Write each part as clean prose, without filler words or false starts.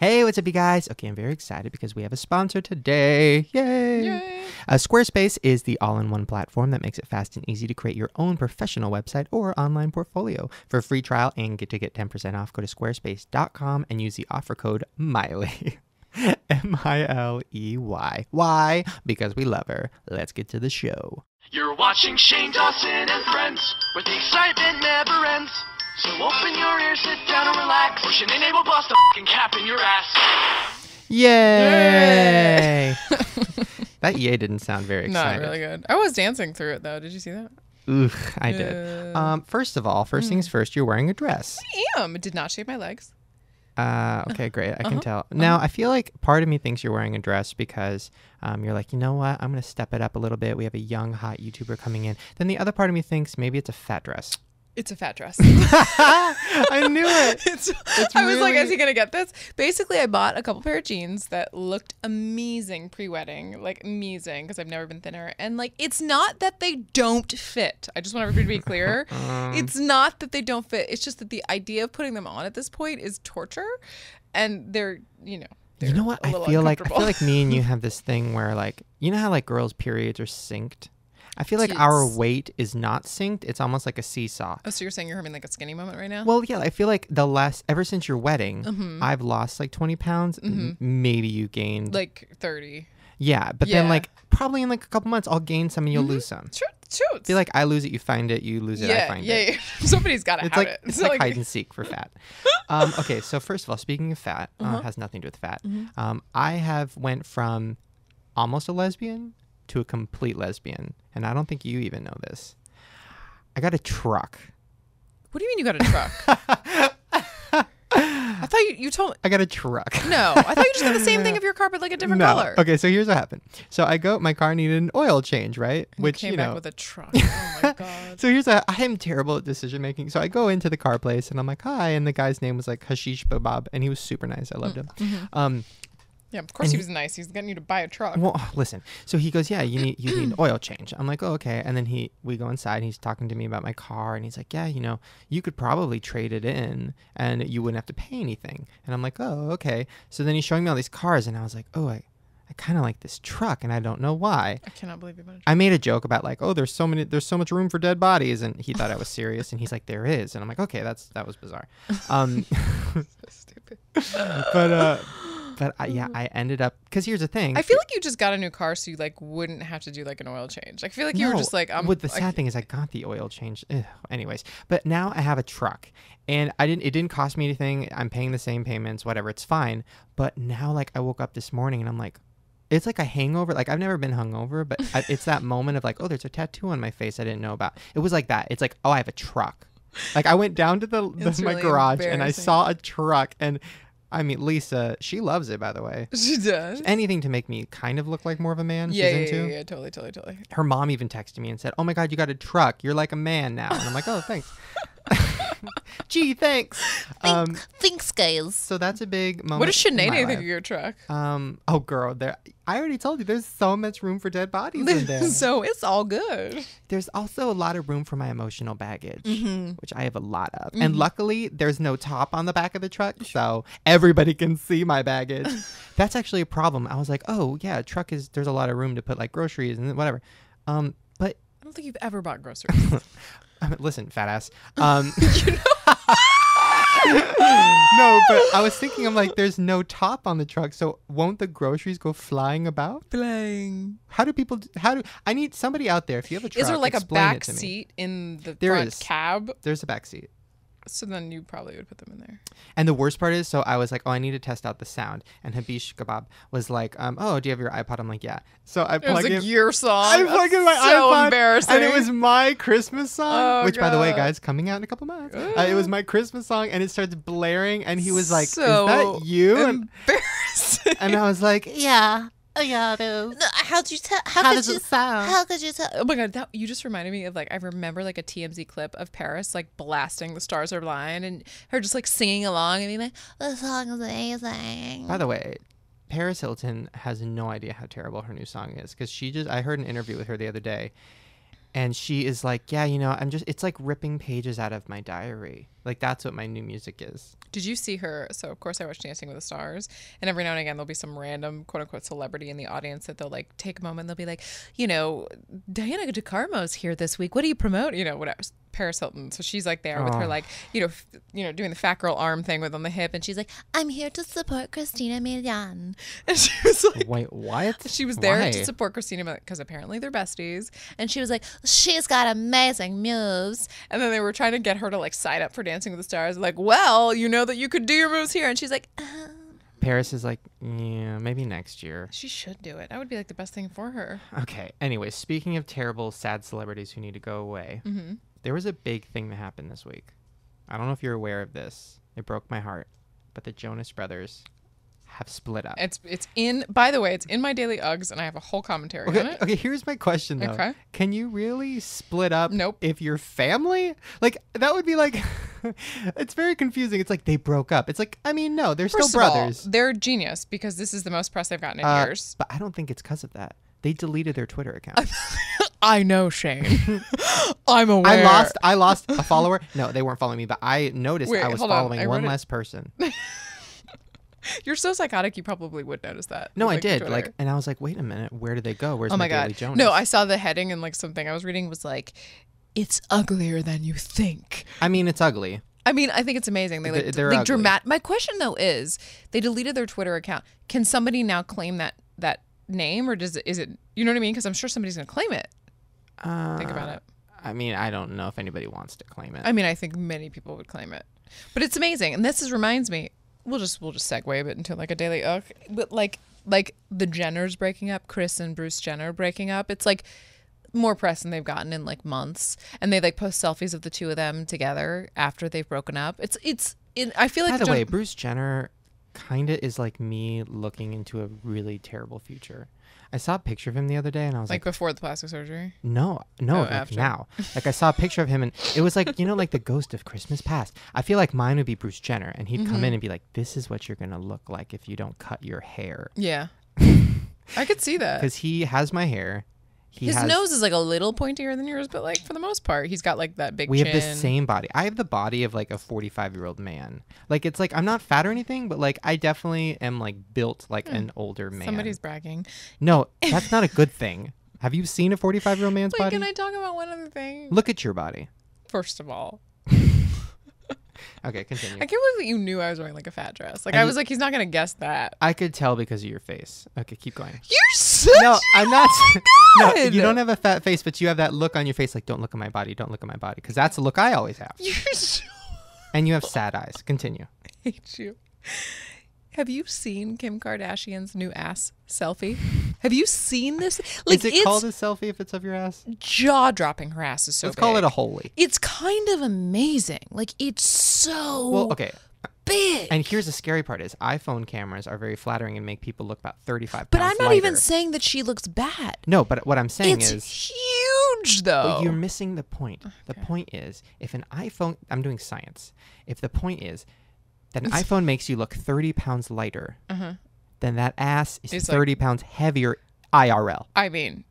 Hey, what's up, you guys? Okay, I'm very excited because we have a sponsor today. Yay! Yay. Squarespace is the all-in-one platform that makes it fast and easy to create your own professional website or online portfolio. For a free trial and get 10% off, go to squarespace.com and use the offer code MILEY. M-I-L-E-Y. Why? Because we love her. Let's get to the show. You're watching Shane Dawson and Friends, where the excitement never ends. So open your ears, sit down and relax, or Shanae will bust a fucking cap in your ass. Yay! That yay didn't sound very excited. Not really good. I was dancing through it, though. Did you see that? Oof, I did. First of all, first things first, you're wearing a dress. I am. It did not shave my legs. Okay, great. I can tell. Now, I feel like part of me thinks you're wearing a dress because you're like, you know what? I'm going to step it up a little bit. We have a young, hot YouTuber coming in. Then the other part of me thinks maybe it's a fat dress. It's a fat dress. I knew it. I was like, is he going to get this? Basically, I bought a couple pair of jeans that looked amazing pre-wedding. Like, amazing, because I've never been thinner. And, like, it's not that they don't fit. I just want everybody to be clear. It's not that they don't fit. It's just that the idea of putting them on at this point is torture. And they're, you know what? I feel like me and you have this thing where, like, you know how, like, girls' periods are synced? I feel like our weight is not synced. It's almost like a seesaw. Oh, so you're saying you're having like a skinny moment right now? Well, yeah, I feel like ever since your wedding, I've lost like 20 pounds. Maybe you gained like 30. Yeah, but then like probably in like a couple months, I'll gain some and you'll lose some. True. I feel like I lose it, you find it, you lose it, I find it. Yeah. Somebody's got to have it. It's like hide and seek for fat. Okay, so first of all, speaking of fat, has nothing to do with fat. I have went from almost a lesbian to a complete lesbian. And I don't think you even know this. I got a truck. What do you mean you got a truck? I thought you told me. I got a truck. No, I thought you just got the same thing of your car, but like a different color. Okay, so here's what happened. So my car needed an oil change, right? And which, you came back with a truck. Oh my God. So I'm terrible at decision making. So I go into the car place and I'm like, hi. And the guy's name was like Hashish Babab. And he was super nice. I loved him. Yeah, of course he was nice. He's getting you to buy a truck. Well, listen. So he goes, yeah, you need an oil change. I'm like, oh, okay. And then we go inside and he's talking to me about my car. And he's like, yeah, you could probably trade it in and you wouldn't have to pay anything. And I'm like, oh, okay. So then he's showing me all these cars. And I was like, oh, I kind of like this truck and I don't know why. I cannot believe you bought a truck. I made a joke about like, oh, there's so much room for dead bodies. And he thought I was serious. And he's like, there is. And I'm like, okay, that was bizarre. So stupid. But I ended up, because here's the thing. I feel like you just got a new car so you like wouldn't have to do like an oil change. I feel like you were just like, the sad thing is I got the oil change. Ugh. Anyways, but now I have a truck and it didn't cost me anything. I'm paying the same payments, whatever. It's fine. But now like I woke up this morning and I'm like, it's like a hangover. Like I've never been hungover, but it's that moment of like, oh, there's a tattoo on my face I didn't know about. It was like that. It's like, oh, I have a truck. Like I went down to my garage and I saw a truck and I mean, Lisa, she loves it, by the way. She does. Anything to make me kind of look like more of a man. Yeah, she's into. Yeah, totally. Her mom even texted me and said, oh my God, you got a truck. You're like a man now. And I'm like, oh, thanks. Gee, thanks. Thanks, guys. So that's a big moment. What does Shanae think of your truck? Oh, girl, I already told you there's so much room for dead bodies in there. So it's all good. There's also a lot of room for my emotional baggage, which I have a lot of. And luckily, there's no top on the back of the truck, so everybody can see my baggage. That's actually a problem. I was like, oh, yeah, there's a lot of room to put like groceries and whatever. But I don't think you've ever bought groceries. Listen, fat ass. No, but I was thinking, I'm like, there's no top on the truck, so won't the groceries go flying about? Flying. I need somebody out there, if you have a truck, is there like a explain back it to me. seat in the There front is. cab? There's a back seat. So then you probably would put them in there. And the worst part is, so I was like, oh, I need to test out the sound. And Habish Kebab was like, oh, do you have your iPod? I'm like, yeah. So I plug in. It was like your song. I plug in my so iPod. Embarrassing. And it was my Christmas song, which, by the way, God. guys, coming out in a couple months. It was my Christmas song, and it starts blaring, and he was like, so is that you? Embarrassing. And I was like, Yeah. Oh yeah, it is. No, how'd you tell? How does it sound? How could you tell? Oh my God, you just reminded me of like, I remember like a TMZ clip of Paris like blasting The Stars Are Blind and her just like singing along and being like, The song is amazing. By the way, Paris Hilton has no idea how terrible her new song is, because I heard an interview with her the other day, And she is like, yeah, it's like ripping pages out of my diary. Like, that's what my new music is. Did you see her? So, of course, I watch Dancing with the Stars. And every now and again, there'll be some random, quote unquote, celebrity in the audience that they'll like take a moment. They'll be like, Diana DeCarmo's here this week. What do you promote? Whatever. Paris Hilton. So she's like there with her like, doing the fat girl arm thing with on the hip. And she's like, I'm here to support Christina Milian. and she was like, Wait, what? she was there Why? to support Christina because apparently they're besties. And she was like, she's got amazing moves. And then they were trying to get her to like sign up for Dancing with the Stars. Like, well, you know that you could do your moves here. And she's like, Paris is like, yeah, maybe next year. she should do it. That would be like the best thing for her. Okay. Anyway, speaking of terrible, sad celebrities who need to go away, there was a big thing that happened this week. I don't know if you're aware of this. It broke my heart, but the Jonas Brothers have split up. It's in. By the way, it's in my daily Uggs, and I have a whole commentary on it. Okay, here's my question though. Okay. Can you really split up Nope. if you're family? Like, that would be like, it's very confusing. It's like they broke up. It's like, I mean, no, they're First still of all, brothers. they're genius because this is the most press they've gotten in years. But I don't think it's because of that. They deleted their Twitter account. I know, Shane. I'm aware. I lost a follower. No, they weren't following me, but I noticed Wait, I was hold on. following I one wrote it- less person. You're so psychotic, you probably would notice that. No, I like, did. Twitter. Like, and I was like, wait a minute, where did they go? Where's Oh my my Daily god. Jonas? No, I saw the heading and like something I was reading was like, it's uglier than you think. I mean, it's ugly. I mean, I think it's amazing. They like They're they ugly. dramatic. My question though is, they deleted their Twitter account. Can somebody now claim that name, or is it? You know what I mean? Because I'm sure somebody's gonna claim it. Think about it. I mean, I don't know if anybody wants to claim it. I mean, I think many people would claim it, but it's amazing. And reminds me. We'll just segue a bit into like a daily ugh. But like the Jenners breaking up, Kris and Bruce Jenner breaking up. It's like more press than they've gotten in like months, and they like post selfies of the two of them together after they've broken up. I feel like By the way, Bruce Jenner kind of is like me looking into a really terrible future. I saw a picture of him the other day, and I was like like, before the plastic surgery. no, like after. now. Like, I saw a picture of him, and it was like, like the ghost of Christmas past. I feel like mine would be Bruce Jenner, and he'd come in and be like, this is what you're going to look like if you don't cut your hair. Yeah, I could see that. Because he has my hair. His nose is like a little pointier than yours, but like for the most part, he's got like that big We chin. have the same body. I have the body of like a 45-year-old man. Like, it's like, I'm not fat or anything, but like I definitely am like built like an older man. Somebody's bragging. No, that's not a good thing. Have you seen a 45-year-old man's Wait, body? can I talk about one other thing? Look at your body. First of all, Okay, continue. I can't believe that you knew I was wearing like a fat dress. Like I was like, he's not gonna guess that. I could tell because of your face. Okay, keep going. You're such No, I'm not. No, God. you don't have a fat face, but you have that look on your face like, don't look at my body, don't look at my body. Because that's the look I always have. You're so And you have sad eyes. Continue. hate you. Have you seen Kim Kardashian's new ass selfie? Have you seen this? Like, Is it called a selfie if it's of your ass? jaw dropping? Her ass is so Let's big. call it a holy. It's kind of amazing. Like it's so Well, okay. big. And here's the scary part is iPhone cameras are very flattering and make people look about 35 but pounds I'm not lighter. even saying that she looks bad. No, but what I'm saying It's is huge though. you're missing the point. The point is if an iPhone, I'm doing science. If the point is that an iPhone makes you look 30 pounds lighter, then that ass is It's 30 pounds heavier IRL. I mean,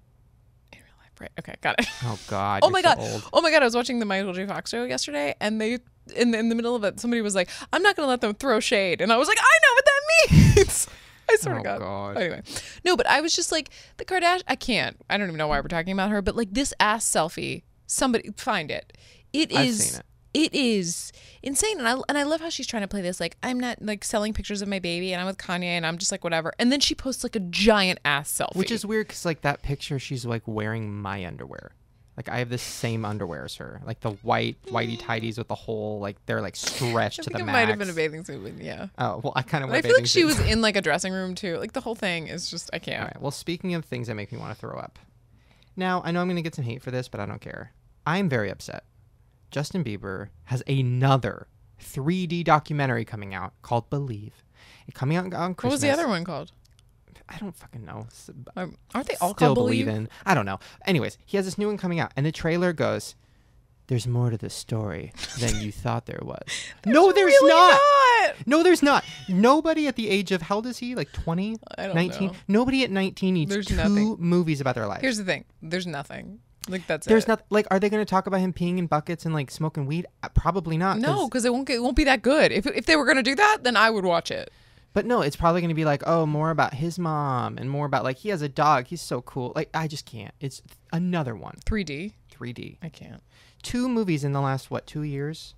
in real life, right? Okay, got it. Oh God. Oh you're my so god! old. Oh my god! I was watching the Michael J. Fox show yesterday, and they in the middle of it, somebody was like, "I'm not gonna let them throw shade," and I was like, "I know what that means." I swear to Oh, God. God. Anyway, no, but I was just like the Kardashian. I can't. I don't even know why we're talking about her, but like this ass selfie. Somebody find it. It I've is. seen it. It is insane, and I love how she's trying to play this like I'm not like selling pictures of my baby, and I'm with Kanye, and I'm just like whatever, and then she posts like a giant ass selfie, Which is weird because like that picture, she's like wearing my underwear. Like I have the same underwear as her, like the whitey tighties with the whole like they're like stretched I to think the it max. might have been a bathing suit, but yeah. Oh well, I kind of. But I feel like she was in like a dressing room too. Like the whole thing is just I can't. All right. Well, speaking of things that make me want to throw up, now I know I'm going to get some hate for this, but I don't care. I'm very upset. Justin Bieber has another 3D documentary coming out called Believe. It's coming out on Christmas. What was the other one called? I don't fucking know. Aren't they all Still called Believe? in. I don't know. Anyways, he has this new one coming out, and the trailer goes, "There's more to the story than you thought there was." No, there's really not. not. No, there's not. Nobody at the age of, how old is he? Like 20? I don't 19? know. Nobody at 19 needs There's two nothing. movies about their life. Here's the thing. There's nothing. Like that's There's it. not like, are they going to talk about him peeing in buckets and like smoking weed? Probably not. No, because it won't be that good. If they were gonna do that, then I would watch it. But no, it's probably going to be like, oh, more about his mom and more about like he has a dog. He's so cool. Like I just can't. It's another one. 3D. 3D. I can't. 2 movies in the last 2 years?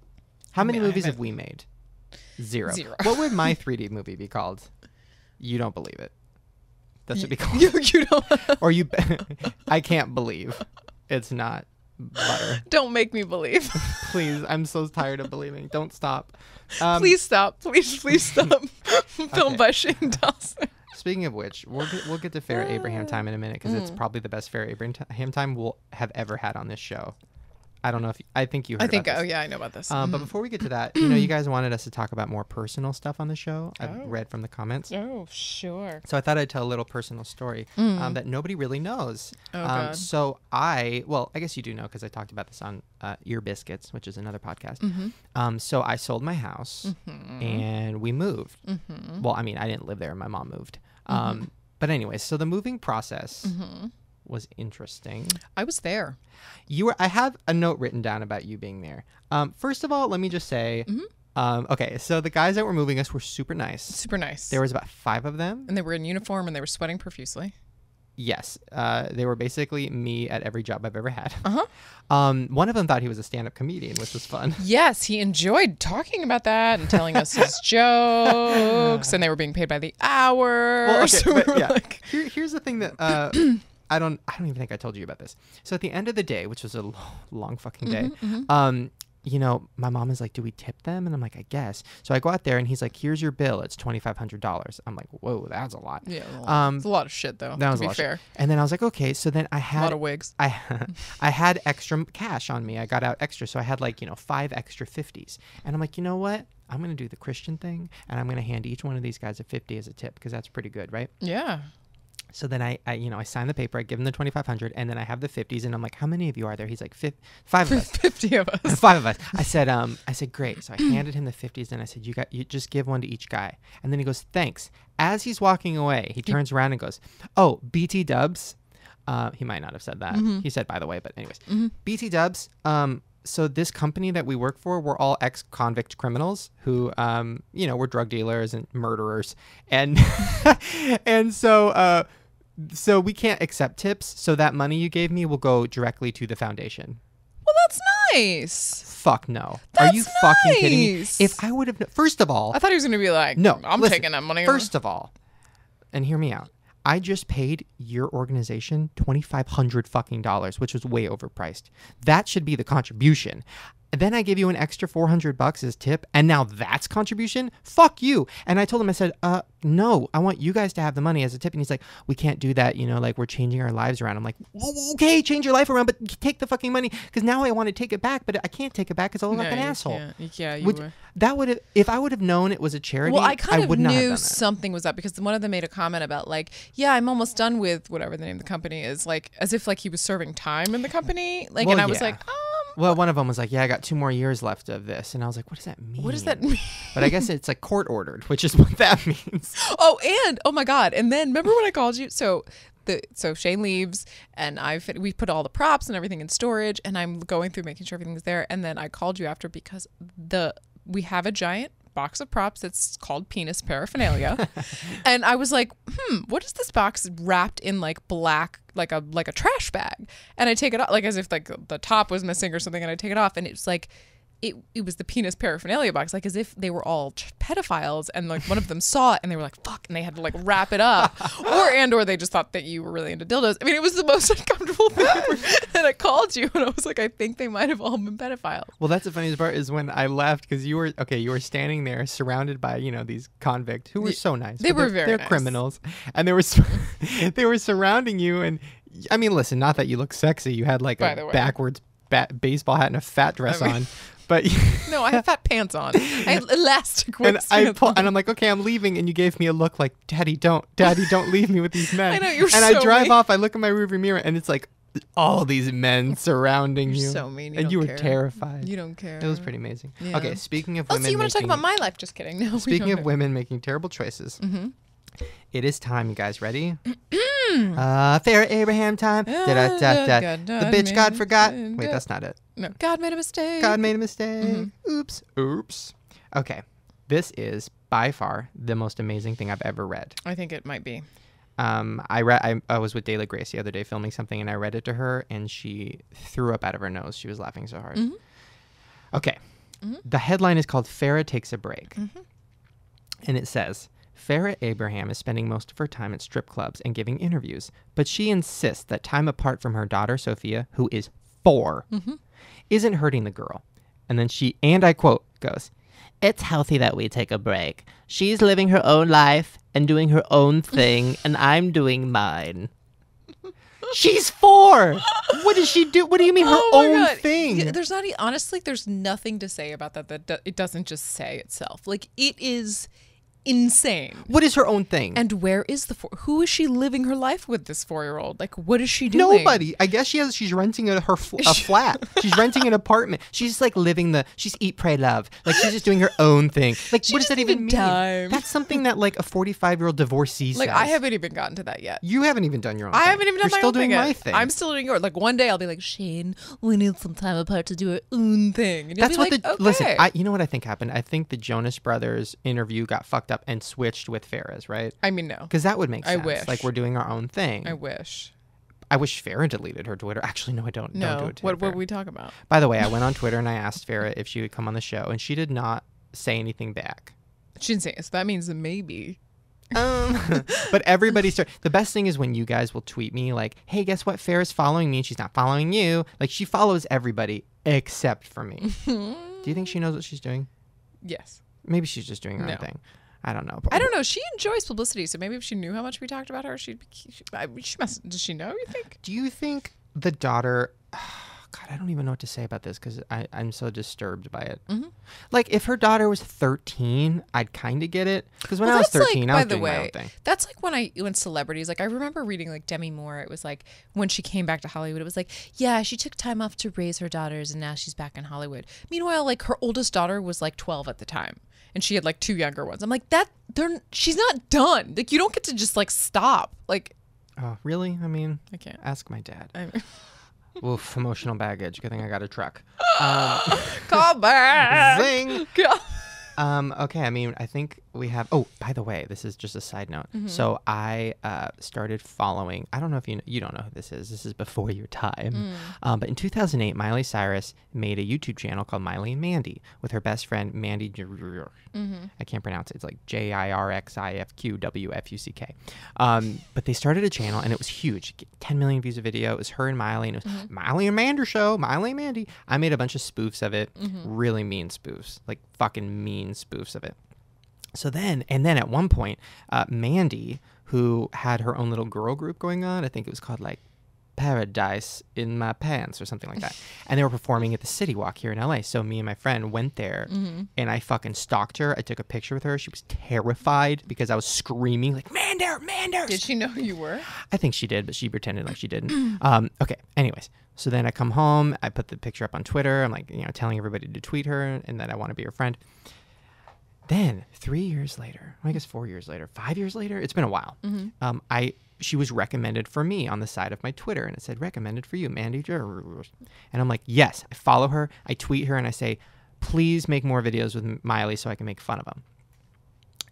How many I movies have haven't- we made? 0. 0. What would my 3D movie be called? You don't believe it. That should be called. You don't. Or you. I can't believe it's not butter. Don't make me believe. Please, I'm so tired of believing. Don't stop. Please stop. Please stop. Filmed by Shane Dawson. Speaking of which, we'll get to Fair Abraham time in a minute because it's probably the best Fair Abraham time we'll have ever had on this show. I don't know if I think you heard about this. Oh yeah, I know about this. But before we get to that, you guys wanted us to talk about more personal stuff on the show. I've read from the comments. Oh sure. So I thought I'd tell a little personal story that nobody really knows. Oh, God. So I guess you do know because I talked about this on Ear Biscuits, which is another podcast. So I sold my house and we moved. Well, I mean, I didn't live there. My mom moved. But anyway, so the moving process was interesting. I was there. I have a note written down about you being there. First of all, let me just say, okay, so the guys that were moving us were super nice. Super nice. There was about 5 of them. And they were in uniform and they were sweating profusely. Yes. They were basically me at every job I've ever had. One of them thought he was a stand-up comedian, which was fun. Yes, he enjoyed talking about that and telling us his jokes, and they were being paid by the hour. Well, okay, so we but were yeah. like, Here's the thing that I don't even think I told you about this. So at the end of the day, which was a long fucking day, my mom is like, do we tip them? And I'm like, I guess. So I go out there and he's like, here's your bill. It's $2,500. I'm like, whoa, that's a lot. yeah, it's a lot of shit though. That was to a be lot fair. of shit. And then I was like, okay. So then I A had lot of wigs. I had extra cash on me. I got out extra. So I had 5 extra 50s. And I'm like, you know what? I'm going to do the Christian thing and I'm going to hand each one of these guys a 50 as a tip because that's pretty good, right? Yeah. So then I sign the paper, I give him the 2,500 and then I have the 50s and I'm like, how many of you are there? He's like, 5 of us. 50 of us. 5 of us. I said, great. So I handed him the 50s and I said, you just give one to each guy. And then he goes, thanks. As he's walking away, he turns around and goes, oh, BT Dubs. He might not have said that. He said, by the way, but anyways, BT Dubs. So this company that we work for, we're all ex-convict criminals who, were drug dealers and murderers. And, and so we can't accept tips. So that money you gave me will go directly to the foundation. Well, that's nice. Fuck no. That's Are you fucking kidding me? nice. If I would have, first of all, I thought he was going to be like, no, I'm listen, taking that money. First of all, and hear me out. I just paid your organization $2,500 fucking dollars, which was way overpriced. That should be the contribution. And then I give you an extra $400 as tip, and now that's contribution? Fuck you. And I told him, I said, no, I want you guys to have the money as a tip. And he's like, we can't do that. We're changing our lives around. I'm like, okay, change your life around, but take the fucking money. Because now I want to take it back, but I can't take it back because I look like an asshole. Yeah, you Which, were. that would have, if I would have known it was a charity, Well, I kind of would not have done knew that. something was up because one of them made a comment about like, yeah, I'm almost done with whatever the name of the company is, like as if like he was serving time in the company. Like, Well, and I was yeah. like, Well, one of them was like, yeah, I got 2 more years left of this. And I was like, what does that mean? what does that mean? But I guess it's like court ordered, which is what that means. Oh my God. And then remember when I called you? So Shane leaves and we put all the props and everything in storage and I'm going through making sure everything's there. And then I called you after because we have a giant box of props that's called penis paraphernalia. And I was like, what is this box wrapped in like black, like a trash bag? And I take it off, like as if like the top was missing or something, and I take it off and it's like it was the penis paraphernalia box, like as if they were all pedophiles and like one of them saw it and they were like, fuck, and they had to like wrap it up. or they just thought that you were really into dildos. I mean, it was the most uncomfortable thing ever. And I called you and I was like, I think they might have all been pedophiles. Well, that's the funniest part is when I left because you were standing there surrounded by, these convicts who were so nice. They but were very they're nice. criminals. And they were surrounding you. And I mean, listen, not that you look sexy. You had like By the a way. backwards baseball hat and a fat dress on. But No, I had fat pants on. I had elastic and waistbands on. and I'm like, okay, I'm leaving, and you gave me a look like, Daddy, don't leave me with these men. I know, you're and I so drive mean. off. I look in my rearview mirror, and it's like all these men surrounding You're you. so mean. You and don't you were care. terrified. You don't care. It was pretty amazing. Yeah. Okay, speaking of Oh, women, so you want to talk making- about my life? Just kidding. No. Speaking of women making terrible choices, it is time. You guys ready? Farrah Abraham time. The bitch God forgot. Wait, that's not it. No, God made a mistake. God made a mistake. Oops. Okay. This is by far the most amazing thing I've ever read. I think it might be. I was with Dayla Grace the other day filming something, and I read it to her, and she threw up out of her nose. She was laughing so hard. Okay. The headline is called Farrah Takes a Break. And it says, Farrah Abraham is spending most of her time at strip clubs and giving interviews, but she insists that time apart from her daughter, Sophia, who is 4, isn't hurting the girl. And then she, and I quote, goes, "It's healthy that we take a break. She's living her own life and doing her own thing, and I'm doing mine." She's 4. What does she do? What do you mean her own thing? Yeah, there's not honestly. There's nothing to say about that. It doesn't just say itself. Like it is insane. What is her own thing? And where is who is she living her life with, this 4-year-old? Like, what is she doing? Nobody. I guess she's renting a flat. She's renting an apartment. She's like she's eat, pray, love. Like she's just doing her own thing. Like what does that even mean? Time. That's something that like a 45-year-old divorcee like says. I haven't even gotten to that yet. You haven't even done your own I thing. haven't even done You're my still own doing thing my yet. thing. I'm still doing yours. Like one day I'll be like, Shane, we need some time apart to do our own thing. And That's you'll what be like, okay. Listen, you know what I think happened? I think the Jonas Brothers interview got fucked up and switched with Farrah's, right? I mean, no. Because that would make sense. I wish. Like we're doing our own thing. I wish. I wish Farrah deleted her Twitter. Actually, no, I don't. No. Don't do it to What Farrah. would we talk about? By the way, I went on Twitter and I asked Farrah if she would come on the show, and she did not say anything back. She didn't say it, so that means a maybe. But everybody the best thing is when you guys will tweet me like, "Hey, guess what? Farrah's following me and she's not following you." Like she follows everybody except for me. Do you think she knows what she's doing? Yes. Maybe she's just doing her No. own thing. I don't know. I don't know. She enjoys publicity, so maybe if she knew how much we talked about her, she must. Does she know? You think? Do you think the daughter? God, I don't even know what to say about this because I'm so disturbed by it. Like, if her daughter was 13, I'd kind of get it. Because when I was 13, I was doing my own thing. That's like when celebrities, like I remember reading like Demi Moore, it was like when she came back to Hollywood, it was like, yeah, she took time off to raise her daughters and now she's back in Hollywood. Meanwhile, like her oldest daughter was like 12 at the time. And she had like 2 younger ones. I'm like, she's not done. Like, you don't get to just like stop. Like, oh, really? I mean, I can't. Ask my dad. I mean, Oof, emotional baggage. Good thing I got a truck. call back. Zing. Go. Okay, I mean, I think we have... Oh, by the way, this is just a side note. So I started following... I don't know if you don't know who this is. This is before your time. But in 2008, Miley Cyrus made a YouTube channel called Miley and Mandy with her best friend, Mandy... I can't pronounce it. It's like JIRXIFQWFUCK. But they started a channel, and it was huge. 10 million views a video. It was her and Miley, and it was Miley and Mandy show. Miley and Mandy. I made a bunch of spoofs of it. Really mean spoofs. Like fucking mean spoofs of it. So then at one point, Mandy, who had her own little girl group going on, I think it was called like Paradise in My Pants or something like that. And they were performing at the City Walk here in LA. So me and my friend went there and I fucking stalked her. I took a picture with her. She was terrified because I was screaming like, Mander. Did she know who you were? I think she did, but she pretended like she didn't. Okay. Anyways. So then I come home, I put the picture up on Twitter. I'm like, telling everybody to tweet her and that I want to be her friend. Then 3 years later, I guess 4 years later, 5 years later, it's been a while. She was recommended for me on the side of my Twitter, and it said recommended for you, Mandy. And I'm like, yes, I follow her, I tweet her, and I say, please make more videos with Miley so I can make fun of them.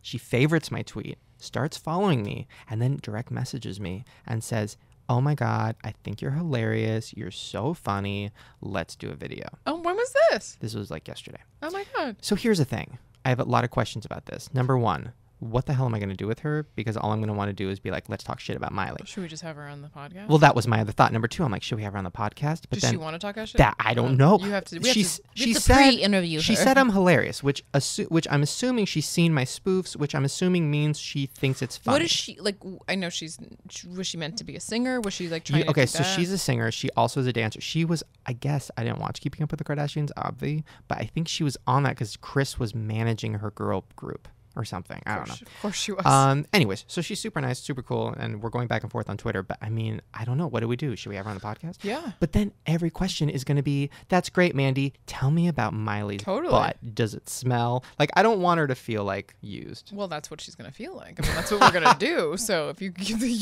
She favorites my tweet, starts following me, and then direct messages me and says, oh my God, I think you're hilarious. You're so funny. Let's do a video. Oh, when was this? This was like yesterday. Oh my God. So here's the thing. I have a lot of questions about this. Number one, what the hell am I going to do with her? Because all I'm going to want to do is be like, let's talk shit about Miley. Should we just have her on the podcast? Well, that was my other thought. Number two, I'm like, should we have her on the podcast? But Does then she want to talk about shit? that I don't know. You have to. She said pre-interview she her. said I'm hilarious, which I'm assuming she's seen my spoofs, which I'm assuming means she thinks it's funny. What is she like? I know was she meant to be a singer? Was she like trying? Okay, to do so that? she's a singer. She also is a dancer. She was, I guess, I didn't watch Keeping Up with the Kardashians, obviously, but I think she was on that because Chris was managing her girl group. or something. I don't know. Of course she was. Anyways, so she's super nice, super cool, and we're going back and forth on Twitter. But I mean, I don't know. What do we do? Should we have her on the podcast? Yeah. But then every question is going to be, "That's great, Mandy. Tell me about Miley's butt. Does it smell?" Like, I don't want her to feel like used. Well, that's what she's gonna feel like. I mean, that's what we're gonna do. So if you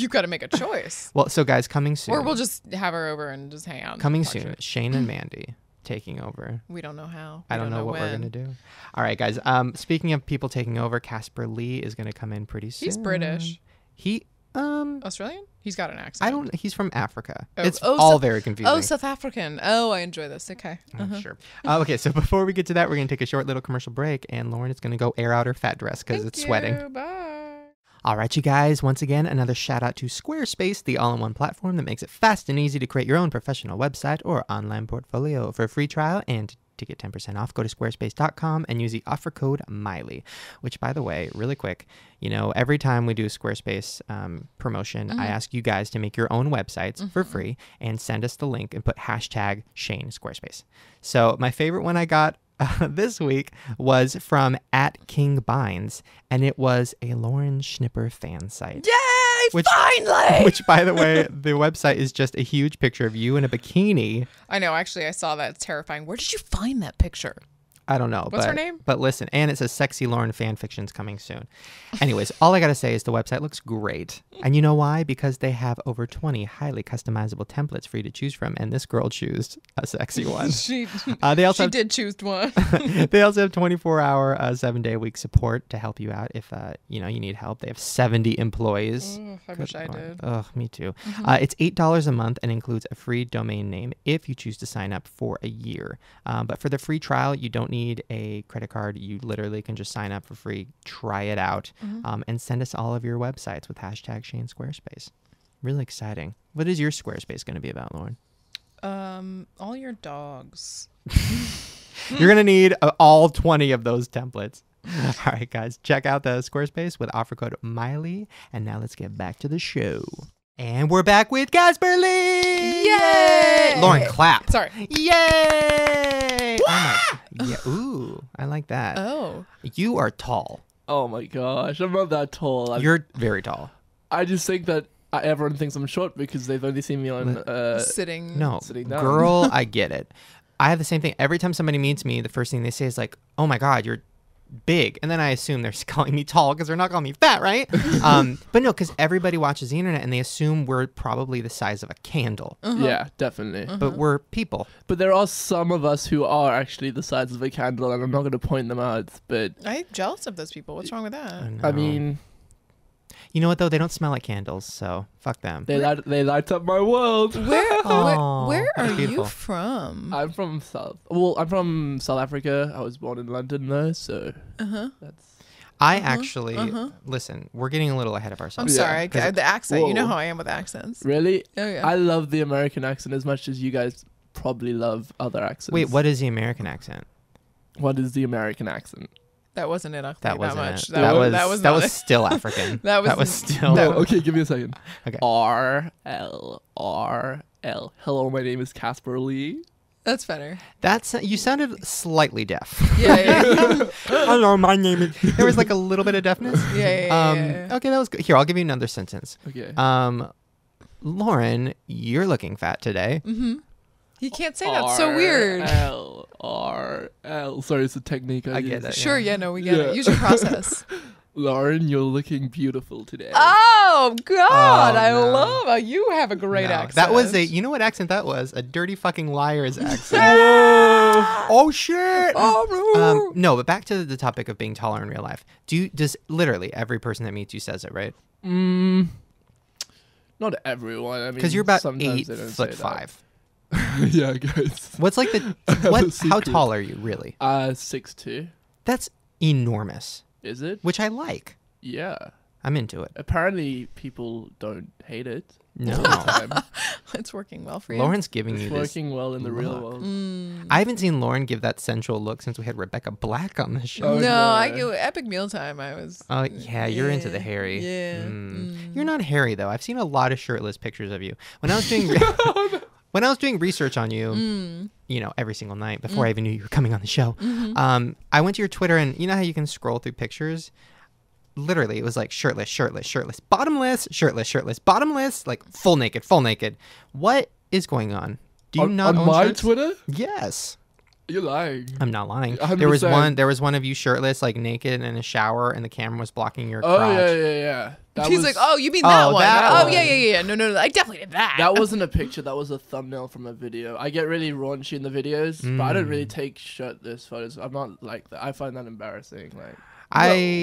got to make a choice. Well, so guys, coming soon. Or we'll just have her over and just hang out. Coming soon, Shane and Mandy taking over. We don't know how. I don't know what we're gonna do. All right, guys. Speaking of people taking over, Caspar Lee is gonna come in pretty soon. He's British. He Australian? He's got an accent. He's from Africa. It's all very confusing. Oh, South African. Oh, I enjoy this. Okay. Sure. Okay, so before we get to that, we're gonna take a short little commercial break, and Lauren is gonna go air out her fat dress because it's sweating. Bye. All right, you guys, once again, another shout out to Squarespace, the all-in-one platform that makes it fast and easy to create your own professional website or online portfolio. For a free trial and to get 10% off, go to squarespace.com and use the offer code Miley, which, by the way, really quick, every time we do a Squarespace promotion, I ask you guys to make your own websites for free and send us the link and put hashtag Shane Squarespace. So my favorite one I got this week was from @KingBinds, and it was a Lauren Schnipper fan site. Yay! Finally! Which, by the way, the website is just a huge picture of you in a bikini. I know. Actually, I saw that. It's terrifying. Where did you find that picture? I don't know. What's her name? But listen, and it says Sexy Lauren fan fiction's coming soon. Anyways, all I got to say is the website looks great. And you know why? Because they have over 20 highly customizable templates for you to choose from. And this girl chose a sexy one. She did choose one. They also have 24-hour, 7-day-a-week support to help you out if you need help. They have 70 employees. I wish I did. Oh, me too. It's $8 a month and includes a free domain name if you choose to sign up for a year. But for the free trial, you don't need a credit card. You literally can just sign up for free, try it out, and send us all of your websites with hashtag Shane Squarespace. Really exciting. What is your Squarespace going to be about, Lauren? All your dogs. You're going to need all 20 of those templates. All right, guys, check out the Squarespace with offer code Miley. And now let's get back to the show. And we're back with Caspar Lee! Yay! Lauren, clap. Sorry. Yay! Oh my, yeah. Ooh, I like that. Oh. You are tall. Oh my gosh, I'm not that tall. You're very tall. I just think that everyone thinks I'm short because they've only seen me on sitting. No, sitting down. Girl, I get it. I have the same thing. Every time somebody meets me, the first thing they say is like, "Oh my God, you're big," and then I assume they're calling me tall because they're not calling me fat, right? But no, because everybody watches the internet and they assume we're probably the size of a candle. Yeah, definitely. But we're people. But there are some of us who are actually the size of a candle, and I'm not going to point them out. But I'm jealous of those people. What's wrong with that? I mean, you know what though? They don't smell like candles, so fuck them. they light up my world. Where are that's beautiful. you from? I'm from South Africa. I was born in London though, so that's. I actually listen. We're getting a little ahead of I'm ourselves. sorry. The accent. Whoa. You know how I am with accents. Really? Oh yeah. I love the American accent as much as you guys probably love other accents. Wait, what is the American accent? What is the American accent? That wasn't it. That wasn't much. it. That was not it. still African. That was still. No, okay, give me a second. Okay. R-L. Hello, my name is Caspar Lee. That's better. You sounded slightly deaf. Yeah. Hello, my name is. There was like a little bit of deafness. Yeah. Okay, that was good. Here, I'll give you another sentence. Okay. Lauren, you're looking fat today. You can't say that. So weird. R-L. Sorry, it's a technique. I get it. Sure. Yeah. No, we get it. Use your process. Lauren, you're looking beautiful today. Oh God! Oh, I no. love how you have a great No, accent. that was you know what accent that was? A dirty fucking liar's accent. Oh shit! No, but back to the topic of being taller in real life. Does literally every person that meets you says it, right? Not everyone. I mean, Because you're about sometimes they don't say that. 8'5". Yeah, guys. What's like how tall are you really? 6'2". That's enormous. Is it? Which I like. Yeah. I'm into it. Apparently, people don't hate it. No. all the time. It's working well for you. Lauren's giving you It's this. working well in the real look. world. I haven't seen Lauren give that sensual look since we had Rebecca Black on the show. Oh, no, no. I go epic mealtime. I was. Oh, yeah, you're into the hairy. Yeah. You're not hairy, though. I've seen a lot of shirtless pictures of you. When I was doing when I was doing research on you, every single night before I even knew you were coming on the show, I went to your Twitter, and you know how you can scroll through pictures? literally, it was like shirtless, shirtless, shirtless, bottomless, shirtless, shirtless, bottomless, like full naked, full naked. What is going on? Do you not on own my shirts? Twitter? Yes. You're lying. I'm not lying. 100%. There was one of you shirtless, like naked in a shower, and the camera was blocking your Oh crotch. yeah. He's like, oh, you mean that one? that Oh, one. yeah. No, I definitely did that. that wasn't a picture. That was a thumbnail from a video. I get really raunchy in the videos, but I don't really take shirtless photos. I'm not like that. I find that embarrassing. Like,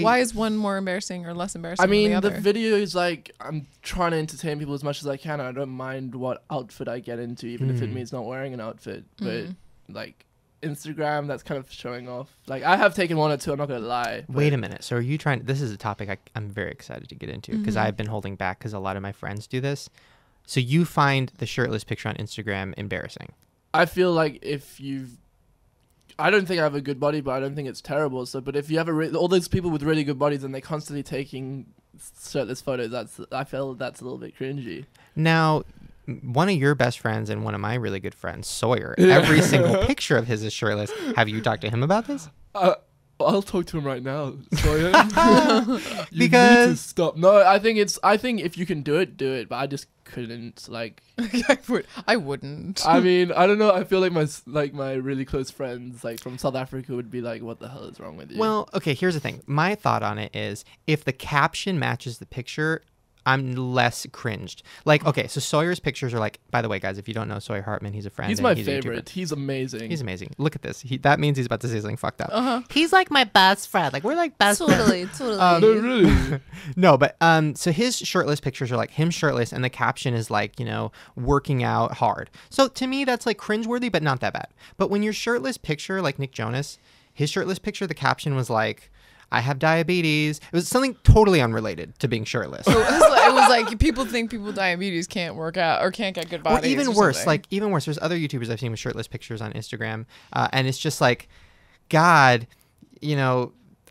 Why is one more embarrassing or less embarrassing I mean, than the the other? video is like I'm trying to entertain people as much as I can. I don't mind what outfit I get into, even if it means not wearing an outfit. But like Instagram, that's kind of showing off. Like I have taken one or two. I'm not gonna lie. Wait a minute. So are you trying? This is a topic I'm very excited to get into because Mm-hmm. I've been holding back because a lot of my friends do this. So you find the shirtless picture on Instagram embarrassing? I feel like if you've, I don't think I have a good body, but I don't think it's terrible. So, but if you have all those people with really good bodies and they're constantly taking shirtless photos, I feel that's a little bit cringy. Now, one of your best friends and one of my really good friends, Sawyer, every single picture of his is shirtless. Have you talked to him about this? I'll talk to him right now. Sawyer. You need Because- to stop. No, I think if you can do it, do it. But I just couldn't. Like, I wouldn't. I mean, I don't know. I feel like my really close friends, like from South Africa, would be like, "What the hell is wrong with you?" Well, okay, here's the thing. My thought on it is if the caption matches the picture, I'm less cringed. Like, okay, so Sawyer's pictures are like, by the way, guys, if you don't know Sawyer Hartman, he's a friend. he's and my a YouTuber. favorite. He's amazing. He's amazing. Look at this. That means he's about to say something fucked up. He's like my best friend. Like we're like best friends. Totally. no, really. No, but so his shirtless pictures are like him shirtless, and the caption is like, working out hard. So to me, that's like cringeworthy, but not that bad. But when your shirtless picture, like Nick Jonas, his shirtless picture, the caption was like, I have diabetes. It was something totally unrelated to being shirtless. It was like people think people with diabetes can't work out or can't get good Or bodies. even or worse, something. even worse. There's other YouTubers I've seen with shirtless pictures on Instagram, and it's just like, God,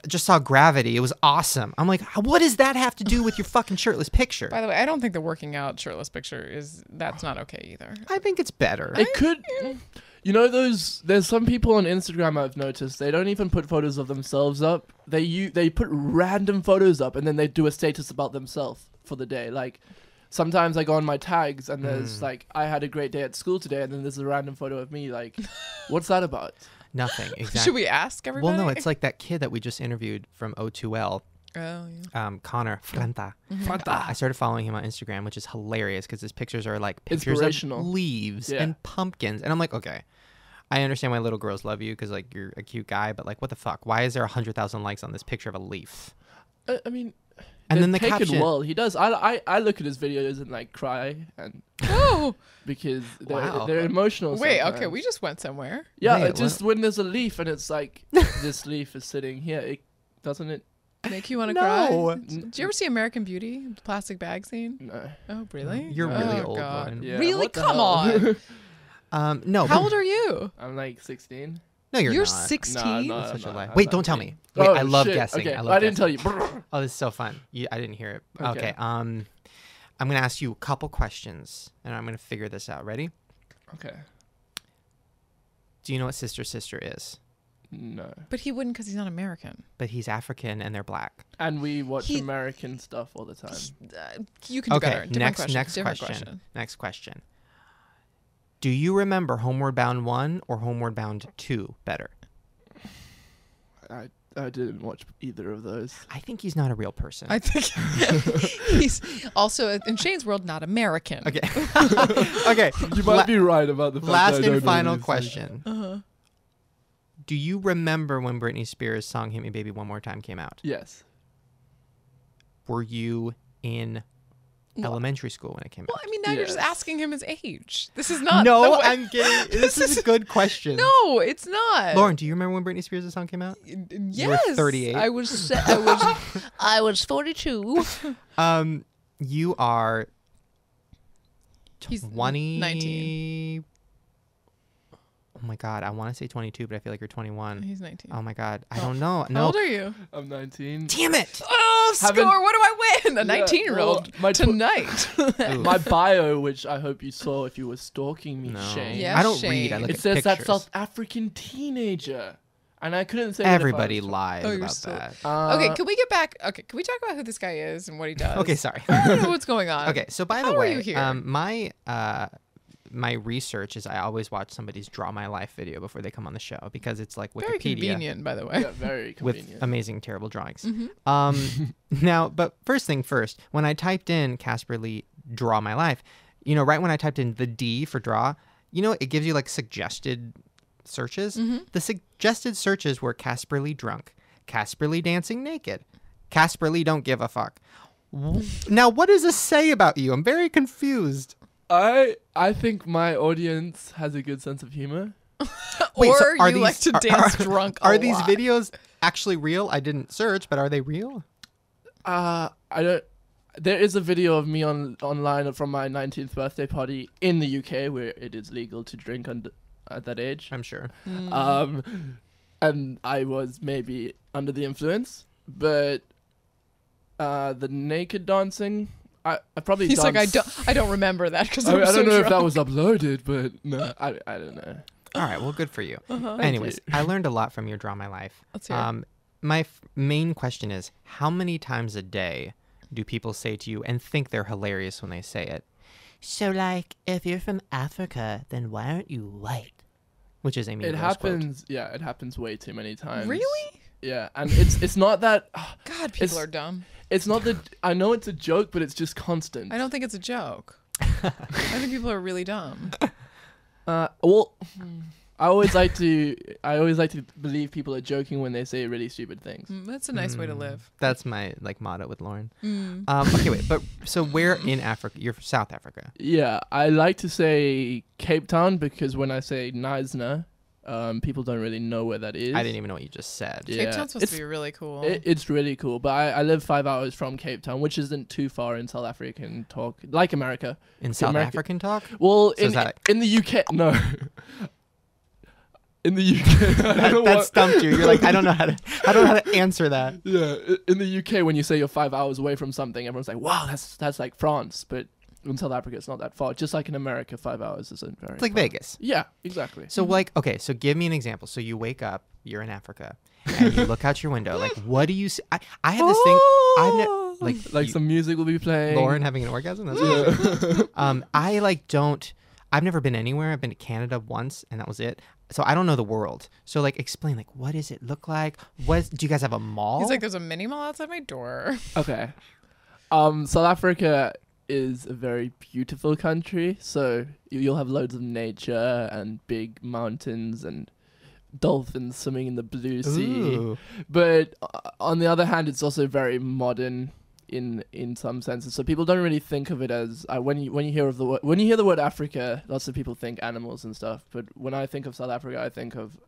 just saw Gravity. It was awesome. I'm like, what does that have to do with your fucking shirtless picture? By the way, I don't think the working out shirtless picture that's not okay either. I think it's better. It could. There's some people on Instagram I've noticed they don't even put photos of themselves up. They put random photos up and then they do a status about themselves for the day. Like sometimes I go on my tags and there's like, I had a great day at school today, and then there's a random photo of me. Like, what's that about? Nothing. Exactly. Should we ask everybody? Well, no, it's like that kid that we just interviewed from O2L. Oh, yeah. Connor Franta. I started following him on Instagram, which is hilarious because his pictures are like pictures Inspirational. of leaves Yeah. and pumpkins, and I'm like, okay, I understand why little girls love you because like you're a cute guy, but like, what the fuck? Why is there 100,000 likes on this picture of a leaf? I mean, And then the taken caption. well. He does. I look at his videos and like cry and Oh, because Wow. they're emotional. wait. Okay, sometimes. we just went somewhere. Yeah, Wait, just when there's a leaf and it's like this leaf is sitting here, doesn't it? Make you want to No. cry? Did you ever see American Beauty? The plastic bag scene? No. Oh, really? You're really Oh, old, God. Lauren. Yeah, Really? what the Come hell? on. No. How old are you? I'm like 16. No, you're not. 16. No, I'm Such a not. lie. I'm Wait, not don't tell 16. me. Wait, Oh, I love shit. guessing. Okay, I well, love I didn't guessing. tell you. Oh, this is so fun. I didn't hear it. Okay. Okay. I'm gonna ask you a couple questions, and I'm gonna figure this out. Ready? Okay. Do you know what Sister Sister is? No. But he wouldn't because he's not American. But he's African and they're black. And we watch He- American stuff all the time. You can do Okay. better. Different Next Different question. Next question. Do you remember Homeward Bound 1 or Homeward Bound 2 better? I didn't watch either of those. I think he's not a real person. I think he's also, in Shane's world, not American. Okay. Okay. You might be right about the fact that I Last don't and know final these things. question. Uh-huh. Do you remember when Britney Spears' song "Hit Me Baby One More Time" came out? Yes. Were you in elementary school when it came Well, out? I mean, now you're just Yes. asking him his age. This is not. No, the way- I'm kidding. This is a good question. No, it's not. Lauren, do you remember when Britney Spears' song came out? Yes. were 38. I was 42. You are He's 20. 19. Oh my God, I want to say 22, but I feel like you're 21. He's 19. Oh my God, I don't know. How No. old are you? I'm 19. Damn it. Oh, Haven't- score! What do I win? A Yeah, 19-year-old well, my tw- tonight. Ooh. My bio, which I hope you saw if you were stalking me, No. Shane. Yeah. I don't Shame. read. I look It at says that pictures. South African teenager. And I couldn't say that if I Everybody was- lies Oh, you're about still- that. Okay, can we get back? Okay, can we talk about who this guy is and what he does? Okay, sorry. I don't know what's going on. Okay, so by How the are way, you here? My research is I always watch somebody's Draw My Life video before they come on the show because it's like Very Wikipedia convenient, by the way. Yeah, very with convenient. amazing terrible drawings. Mm-hmm. Now, but first thing first, when I typed in Caspar Lee Draw My Life, right when I typed in the D for draw, it gives you like suggested searches. Mm-hmm. The suggested searches were Caspar Lee drunk, Caspar Lee dancing naked, Caspar Lee don't give a fuck. Now, what does this say about you? I'm very confused. I think my audience has a good sense of humor. Wait, so or are you like these- to dance drunk. Are a these lot. videos actually real? I didn't search, but are they real? I don't. There is a video of me online from my 19th birthday party in the UK where it is legal to drink at that age. I'm sure. And I was maybe under the influence, but the naked dancing, I probably. He's like, danced- I don't remember that because I I'm so don't know if that drunk. was uploaded, but no, I don't know. All right, well, good for you. Uh-huh. Anyways, I learned a lot from your Draw My Life. Let's hear it. My main question is, how many times a day do people say to you and think they're hilarious when they say it? So, like, if you're from Africa, then why aren't you white? Which is Amy It Miller's quote. happens. Yeah, it happens way too many times. Really? Yeah, and it's not that. God, people It's- are dumb. It's not that. I know it's a joke, but it's just constant. I don't think it's a joke. I think people are really dumb. Well, I always like to believe people are joking when they say really stupid things. That's a nice way to live. That's my motto with Lauren. Mm. Okay, wait, but so where in Africa? You're from South Africa. Yeah, I like to say Cape Town because when I say Knysna, people don't really know where that is. I didn't even know what you just said. Yeah. Cape Town's supposed to be really cool. It's really cool, but I live 5 hours from Cape Town, which isn't too far in South African talk, like America. In South America- African talk? Well, So is that in the UK, no. In the UK, I don't know That what- stumped you. You're like, I don't know how to answer that. Yeah, in the UK, when you say you're 5 hours away from something, everyone's like, "Wow, that's like France." But in South Africa, it's not that far. Just like in America, 5 hours isn't very. It's like far. Vegas. Yeah, exactly. So like, okay, so give me an example. So you wake up, you're in Africa, and you look out your window. Like, what do you see? I had this thing. Like some music will be playing. Lauren having an orgasm. That's what I've never been anywhere. I've been to Canada once, and that was it. So I don't know the world. So like, explain like, what does it look like? Do you guys have a mall? He's like, there's a mini mall outside my door. Okay. South Africa is a very beautiful country, so you'll have loads of nature and big mountains and dolphins swimming in the blue sea. Ooh. But on the other hand, it's also very modern in some senses. So people don't really think of it as when you hear the word Africa, lots of people think animals and stuff. But when I think of South Africa, I think of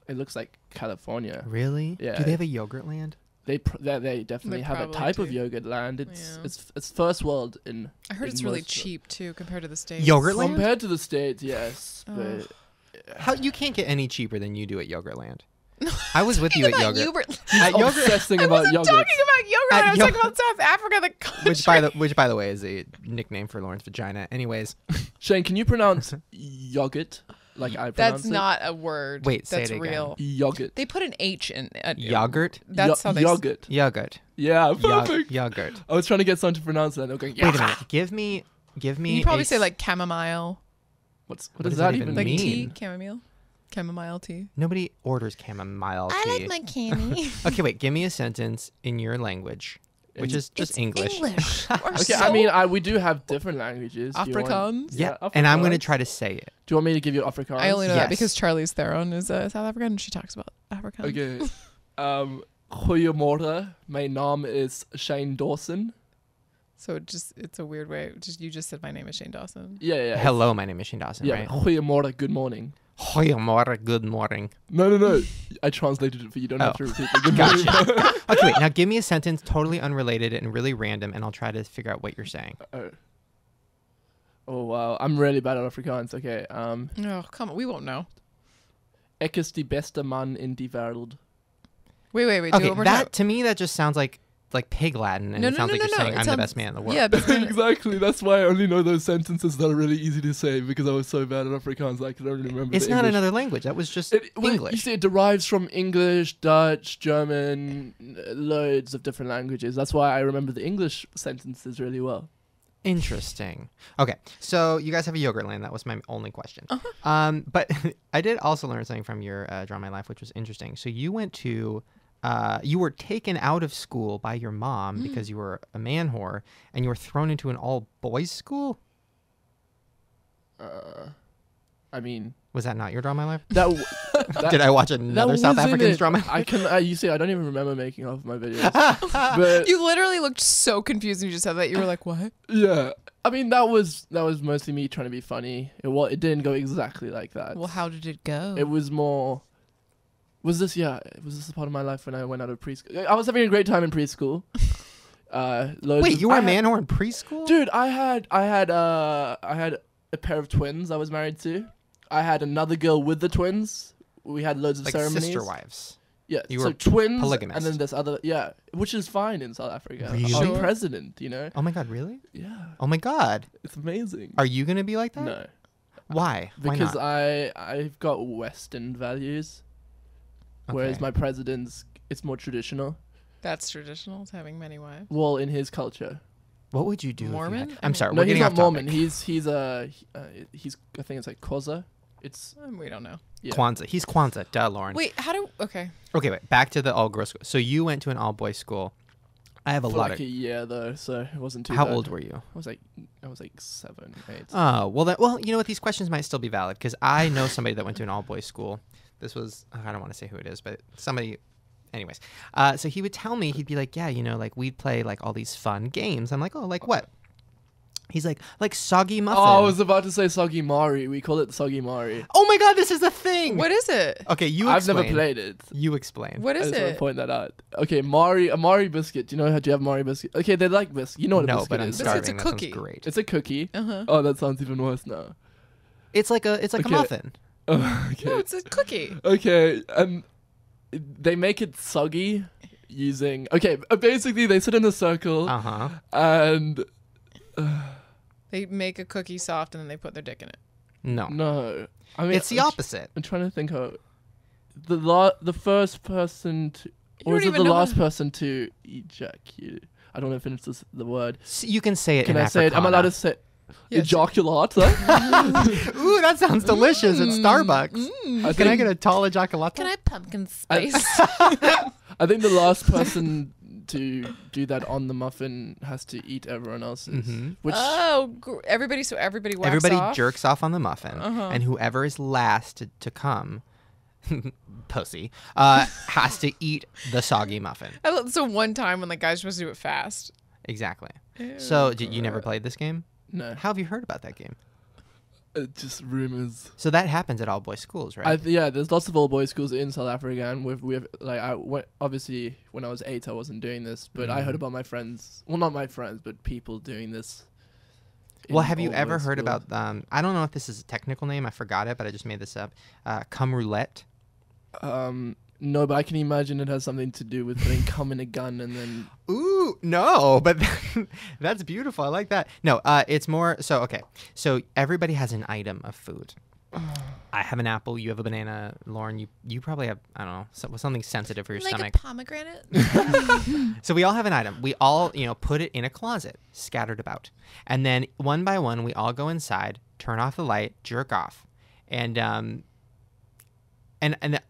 it looks like California. Really? Yeah. Do they have a yogurt land? They definitely They have a probably type of do. yogurt land. Yeah. It's first world in. I heard in it's really most- cheap too compared to the States. Yogurt land? compared to the States. Yes, Oh. but How you can't get any cheaper than you do at Yogurtland. I was with you at About Yogurt. I'm Yogurt- obsessing I about wasn't yogurt. talking about yogurt. At I was yo- talking about South Africa, the country. Which by the way is a nickname for Lauren's vagina. Anyways, Shane, can you pronounce yogurt like I pronounce That's not a word. Wait, say that's it again. real. it? Yogurt. They put an H in at yogurt. That's how they. yogurt. Yogurt. Yeah, perfect. Yogurt. I was trying to get someone to pronounce that. And they're going, Wait a minute. Give me. You probably say like chamomile, what What does does that that even even like mean? tea, mean? chamomile tea. Nobody orders chamomile tea. I like my candy. Okay, wait. Give me a sentence in your language, which is just It's English. English. Okay, I mean, we do have different languages. Do you want- Afrikaans. Yeah, Yeah, and I'm Afrikaans. gonna try to say it. Do you want me to give you Afrikaans? I only know Yes. that because Charlize Theron is South African and she talks about Afrikaans. Okay. Goeiemorgen. My naam is Shane Dawson. So it's a weird way. You just said my name is Shane Dawson. Yeah. Hello, my name is Shane Dawson. Yeah. Right? Goeiemorgen. Good morning. Goeiemorgen, good morning. No. I translated it for you. Don't have Oh. to repeat it. Good morning. Gotcha. Okay, wait. Now give me a sentence totally unrelated and really random, and I'll try to figure out what you're saying. Oh wow, I'm really bad at Afrikaans. Okay. Oh, come on. We won't know. Ek is die beste man in die wêreld. Wait. Do it Okay, one more time. that to me that just sounds like like pig Latin, and No, it no, sounds no, like no, you're no. saying It I'm the sounds- best man in the world. Yeah, but Exactly. That's why I only know those sentences that are really easy to say because I was so bad at Afrikaans. I could only remember. It's the not English. another language. That was just Well, English. You see, it derives from English, Dutch, German, loads of different languages. That's why I remember the English sentences really well. Interesting. Okay, so you guys have a yogurt land. That was my only question. But I did also learn something from your Draw My Life, which was interesting. So you went to, you were taken out of school by your mom because you were a man whore, and you were thrown into an all boys school. I mean, Was that not your Draw My Life? that Did I watch another South wasn't African's it. Draw My Life? I can. You see, I don't even remember making off my videos. But you literally looked so confused when you just said that. You were like, "What?" yeah, I mean that was mostly me trying to be funny. It didn't go exactly like that. Well, how did it go? It was more. Was this a part of my life when I went out of preschool? I was having a great time in preschool. Wait, you were a man whore in preschool? Dude, I had a pair of twins I was married to. I had another girl with the twins. We had loads of Like ceremonies. sister wives. Yeah, You so were twins, polygamist. and then this other, which is fine in South Africa. Really? I'm Sure. president, you know. Oh my god, really? Yeah, Oh my god. it's amazing. Are you gonna be like that? No, Why? Why because not? I've got Western values, whereas Okay. my president's it's more traditional. That's traditional, is having many wives. Well, in his culture. What would you do? if you Mormon? had- I I'm mean- sorry. No, we're he's getting not off Mormon. topic. He's I think it's like Koza. It's We don't know. yeah. Kwanzaa. He's Kwanzaa. Duh, Lauren. Wait, how do? Okay. Okay, wait. Back to the all girls school. So you went to an all boys school. I have a For lot like of. a year though, so it wasn't too How bad. old were you? I was like 7, 8. Oh, well, you know what? These questions might still be valid because I know somebody that went to an all boys school. This was, I don't want to say who it is, but somebody, anyways. So he would tell me, he'd be like, yeah, like we'd play like all these fun games. I'm like, oh, like what? He's like soggy muffin. Oh, I was about to say Soggy Mari. We call it Soggy Mari. Oh my god, this is the thing. What is it? Okay, you I've explain. never played it. You explain. What I is just want to it? point that out. Okay, a Mari biscuit. Do you have Mari biscuit? Okay, they like biscuit. You know what a No, biscuit but I'm is. Biscuit's a starving. That sounds cookie. great. It's a cookie. Uh-huh. Oh, that sounds even worse now. It's like a Okay. muffin. Okay. No, it's a cookie. Okay, they make it soggy using. Okay, basically they sit in a circle Uh huh. and They make a cookie soft and then they put their dick in it. No. no, I mean It's the opposite. I'm trying to think of the first person to, You or don't is it even the know last how- person to ejaculate? I don't know if it's the word. You can say it Can in I say it? Am I allowed to say Yes. ejaculate? Ooh, that sounds delicious at Starbucks. I Can I think- get a tall ejaculate? Can I pumpkin spice? I think the last person to do that on the muffin has to eat everyone else's. Mhm. Which everybody whacks Everybody off. jerks off on the muffin, Uh-huh. and whoever is last to come, pussy, has to eat the soggy muffin. So one time when the guy's supposed to do it fast. Exactly. So, did you never played this game? no, How have you heard about that game? just rumors. So that happens at all boys schools, right? Yeah, there's lots of all boys schools in South Africa, and we have like obviously when I was 8, I wasn't doing this, but I heard about my friends. Well, not my friends, but people doing this. in Well, have you all ever boys heard schools. about? I don't know if this is a technical name. I forgot it, but I just made this up. Cum roulette. No, but I can imagine it has something to do with putting cum in a gun and then. Ooh, no, but that's beautiful. I like that. No, it's more so. Okay, so everybody has an item of food. I have an apple. You have a banana. Lauren, you probably have, I don't know, something sensitive for your Like stomach. a pomegranate? So we all have an item. We all, put it in a closet, scattered about, and then one by one, we all go inside, turn off the light, jerk off, and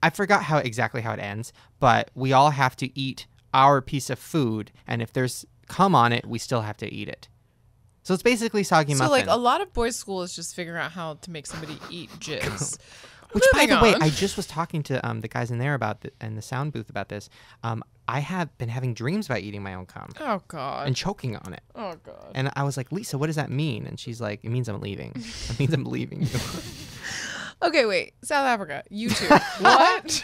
I forgot exactly how it ends, but we all have to eat our piece of food, and if there's cum on it, we still have to eat it. So it's basically soggy So muffin. like a lot of boys' school is just figuring out how to make somebody eat jizz. Which, by Moving the way, on. I just was talking to the guys in there and the sound booth about this. I have been having dreams about eating my own cum Oh god. and choking on it. Oh god. And I was like, Lisa, what does that mean? And she's like, it means I'm leaving. It means I'm leaving you. Okay, wait. South Africa. YouTube. What?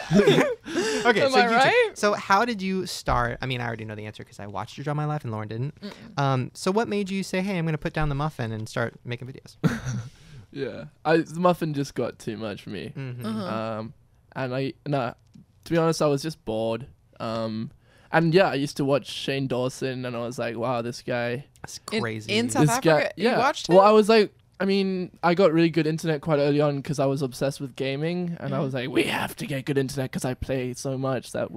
Okay, Am so I YouTube. right? So how did you start? I mean, I already know the answer because I watched you Draw My Life and Lauren didn't. So what made you say, hey, I'm going to put down the muffin and start making videos? Yeah, the muffin just got too much for me. Mhm. Uh-huh. And to be honest, I was just bored. And yeah, I used to watch Shane Dawson, and I was like, wow, this guy. That's crazy. In South This Africa, guy, yeah. you watched him? Well, I was like, I mean, I got really good internet quite early on because I was obsessed with gaming, and I was like, we have to get good internet because I play so much that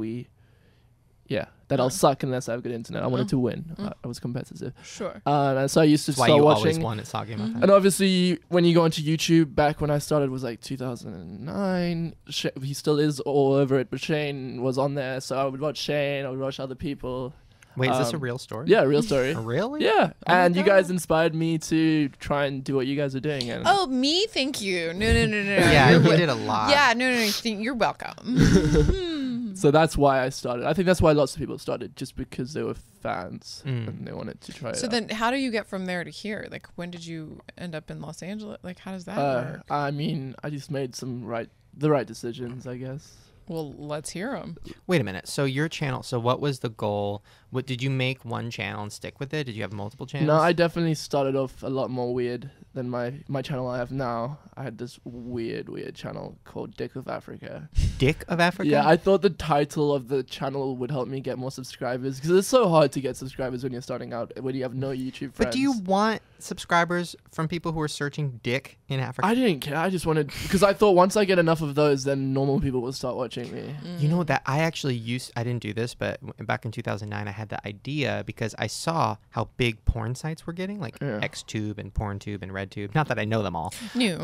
I'll suck unless I have good internet. I wanted to win. I was competitive. Sure. And so I used to That's why start you watching. always won at Soggy Muffin. And obviously, when you go onto YouTube, back when I started was like 2009. He still is all over it, but Shane was on there, so I would watch Shane. I would watch other people. Wait, is this a real story? Yeah, real story. Really? Yeah, Oh my and you God. guys inspired me to try and do what you guys are doing. And Oh, me? Thank you. No. Yeah, you did a lot. Yeah, no. You're welcome. so that's why I started. I think that's why lots of people started, just because they were fans and they wanted to try it So out. then how do you get from there to here? Like, when did you end up in Los Angeles? Like, how does that work? I mean, I just made the right decisions, I guess. Well, let's hear them. Wait a minute. So your channel. So what was the goal? What did you make one channel and stick with it? Did you have multiple channels? No, I definitely started off a lot more weird than my channel I have now. I had this weird channel called Dick of Africa. Dick of Africa. Yeah, I thought the title of the channel would help me get more subscribers because it's so hard to get subscribers when you're starting out, when you have no YouTube friends. But do you want subscribers from people who are searching dick in Africa? I didn't care. I just wanted, because I thought once I get enough of those, then normal people will start watching me. You know that I actually I didn't do this, but back in 2009, I had the idea because I saw how big porn sites were getting, like XTube and PornTube and RedTube. Not that I know them all. New.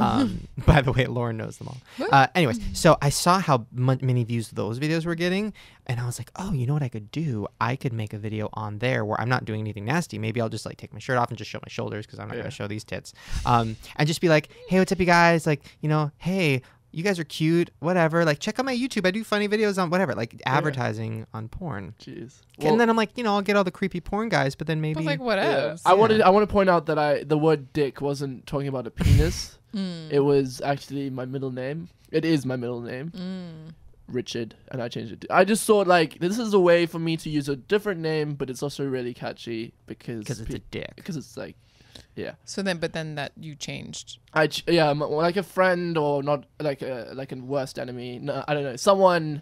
By the way, Lauren knows them all. Anyways, so I saw how many views those videos were getting, and I was like, oh, you know what I could do? I could make a video on there where I'm not doing anything nasty. Maybe I'll just like take my shirt off and just show my shoulders because I'm not going to show these tits. And just be like, hey, what's up, you guys? Like, hey, you guys are cute, whatever. Like, check out my YouTube. I do funny videos on whatever, like advertising on porn. Jeez. And then I'm like, I'll get all the creepy porn guys, but then maybe. But like, what else? I want to point out that the word dick wasn't talking about a penis. It was actually my middle name. It is my middle name. Richard, and I changed it. I just thought like this is a way for me to use a different name, but it's also really catchy because it's a dick. Because it's like, yeah. So then, but then that you changed. Like a friend or not like a worst enemy. No, I don't know. Someone.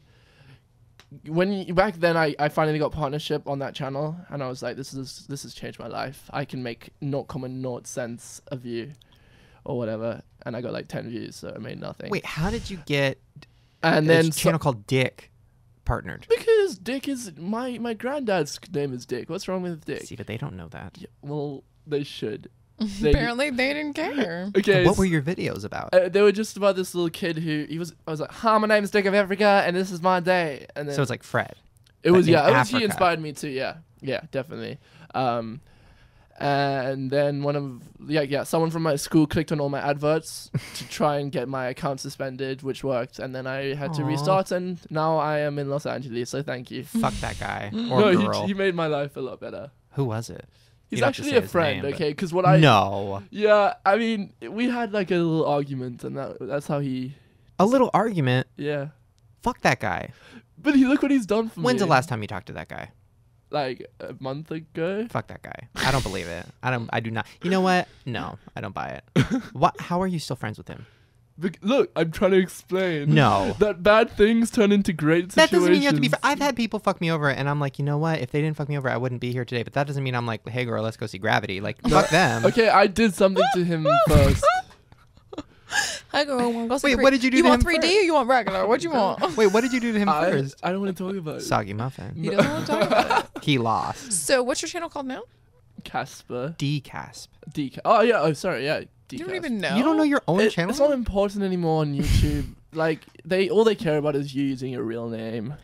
Back then, I finally got partnership on that channel, and I was like, this has changed my life. I can make 0.0 cents a view, or whatever, and I got like 10 views, so I made nothing. Wait, how did you get? And then channel called Dick partnered. Because Dick is my granddad's name is Dick. What's wrong with Dick? See, but they don't know that. Yeah, well, they should. Apparently, they didn't care. Okay. What were your videos about? They were just about this little kid who I was like, hi, my name's Dick of Africa, and this is my day. And then So it's like Fred. it was in he Africa. inspired me too. Yeah, definitely. And then someone from my school clicked on all my adverts to try and get my account suspended, which worked. And then I had to Aw. restart, and now I am in Los Angeles. So thank you. Fuck that guy or No, girl. he made my life a lot better. Who was it? He's You don't have to actually say a his friend, name, okay? Because No. Yeah, I mean, we had like a little argument, and that's how he. A little argument. Yeah, Fuck that guy. but look what he's done for me. When's the last time you talked to that guy? Like a month ago. Fuck that guy. I don't believe it. I do not. You know what? No, I don't buy it. What? How are you still friends with him? Look, I'm trying to explain. No. That bad things turn into great situations. That doesn't mean you have to be. I've had people fuck me over, and I'm like, you know what? If they didn't fuck me over, I wouldn't be here today. But that doesn't mean I'm like, hey girl, let's go see Gravity. Like, fuck them. Okay, I did something to him first. Hi, girl. Wanna go see Wait, what did you do You to want him 3D first? or you want regular? What you want? Wait, what did you do to him I first? don't want to talk about it. Soggy Muffin. He doesn't want to talk about it. He lost. So, what's your channel called now? Casper. Decasp. DK. Oh yeah. Oh sorry. Yeah. You don't Decast. even know. You don't know your own channel? It's not important anymore on YouTube. Like all they care about is you using your real name.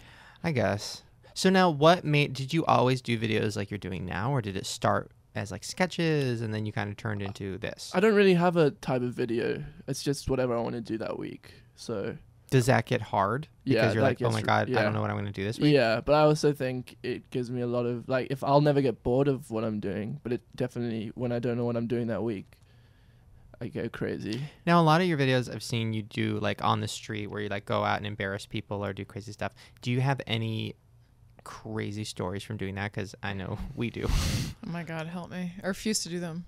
I guess. So now, did you always do videos like you're doing now, or did it start as like sketches and then you kind of turned into this? I don't really have a type of video. It's just whatever I want to do that week. So Does that get hard? Yeah, Because you're that like, oh my gets- God, I yeah. don't know what I'm going to do this week. yeah, but I also think it gives me a lot of like if I'll never get bored of what I'm doing, but it definitely when I don't know what I'm doing that week, I go crazy. Now, a lot of your videos I've seen you do like on the street where you like go out and embarrass people or do crazy stuff. Do you have any crazy stories from doing that? Because I know we do. Oh my God, help me. I refuse to do them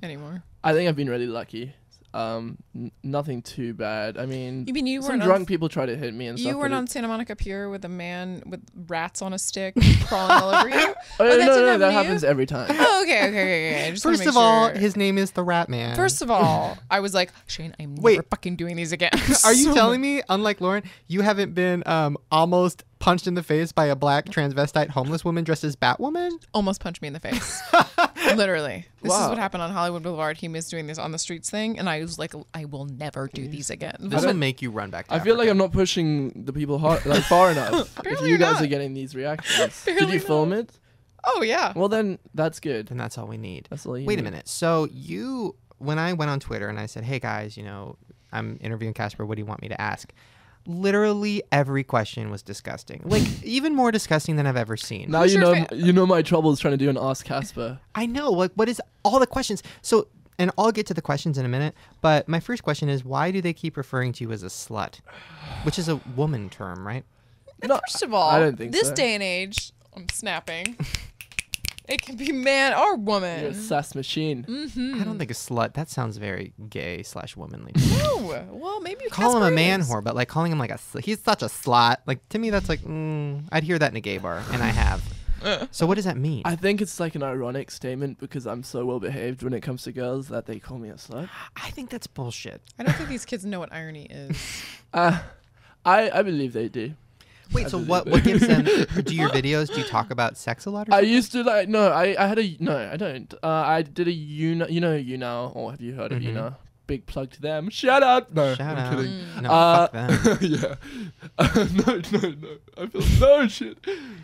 anymore. I think I've been really lucky. Nothing too bad. I mean, You mean you some weren't drunk on, people try to hit me and stuff. you but weren't it- on Santa Monica Pier with a man with rats on a stick crawling all over you? Oh, that no, didn't no, happen that to you? happens every time. Oh, okay. I just wanna First make of all, sure. his name is the Rat Man. First of all, I was like, Shane, I'm Wait. never fucking doing these again. Are you telling me, unlike Lauren, you haven't been almost punched in the face by a black transvestite homeless woman dressed as Batwoman? Almost punched me in the face. Literally. This is Wow. what happened on Hollywood Boulevard. He was doing this on the streets thing, and I was like, I will never do these again. This will make you run back to I feel like Africa. I'm not pushing the people hard, like far enough. if Apparently you you're guys not. are getting these reactions, did Apparently you film it? Oh, yeah. Well, then that's good. And that's all we need. That's all you Wait a need. minute. So when I went on Twitter and I said, hey guys, I'm interviewing Caspar, what do you want me to ask? Literally every question was disgusting. Like even more disgusting than I've ever seen. Now Who's you your know you know my trouble is trying to do an Ask Casper. I know. Like what is all the questions? So and I'll get to the questions in a minute, but my first question is why do they keep referring to you as a slut? Which is a woman term, right? No, First of all, I don't think this so. day and age, I'm snapping. It can be man or woman. You're a sass machine. I don't think a slut. That sounds very gay / womanly. No. Well, maybe you Call him a Casper man is. whore, but like calling him like he's such a slut. Like to me, that's like I'd hear that in a gay bar, and I have. So what does that mean? I think it's like an ironic statement because I'm so well behaved when it comes to girls that they call me a slut. I think that's bullshit. I don't think these kids know what irony is. I believe they do. Wait, so what gives them? Do your videos? Do you talk about sex a lot? Or I something? used to like no. I had a no. I don't. I did a you know you now or have you heard of you now? Big plug to them. Shout out. No, Shout I'm out. kidding. No, fuck them. Yeah. No. I feel no shit.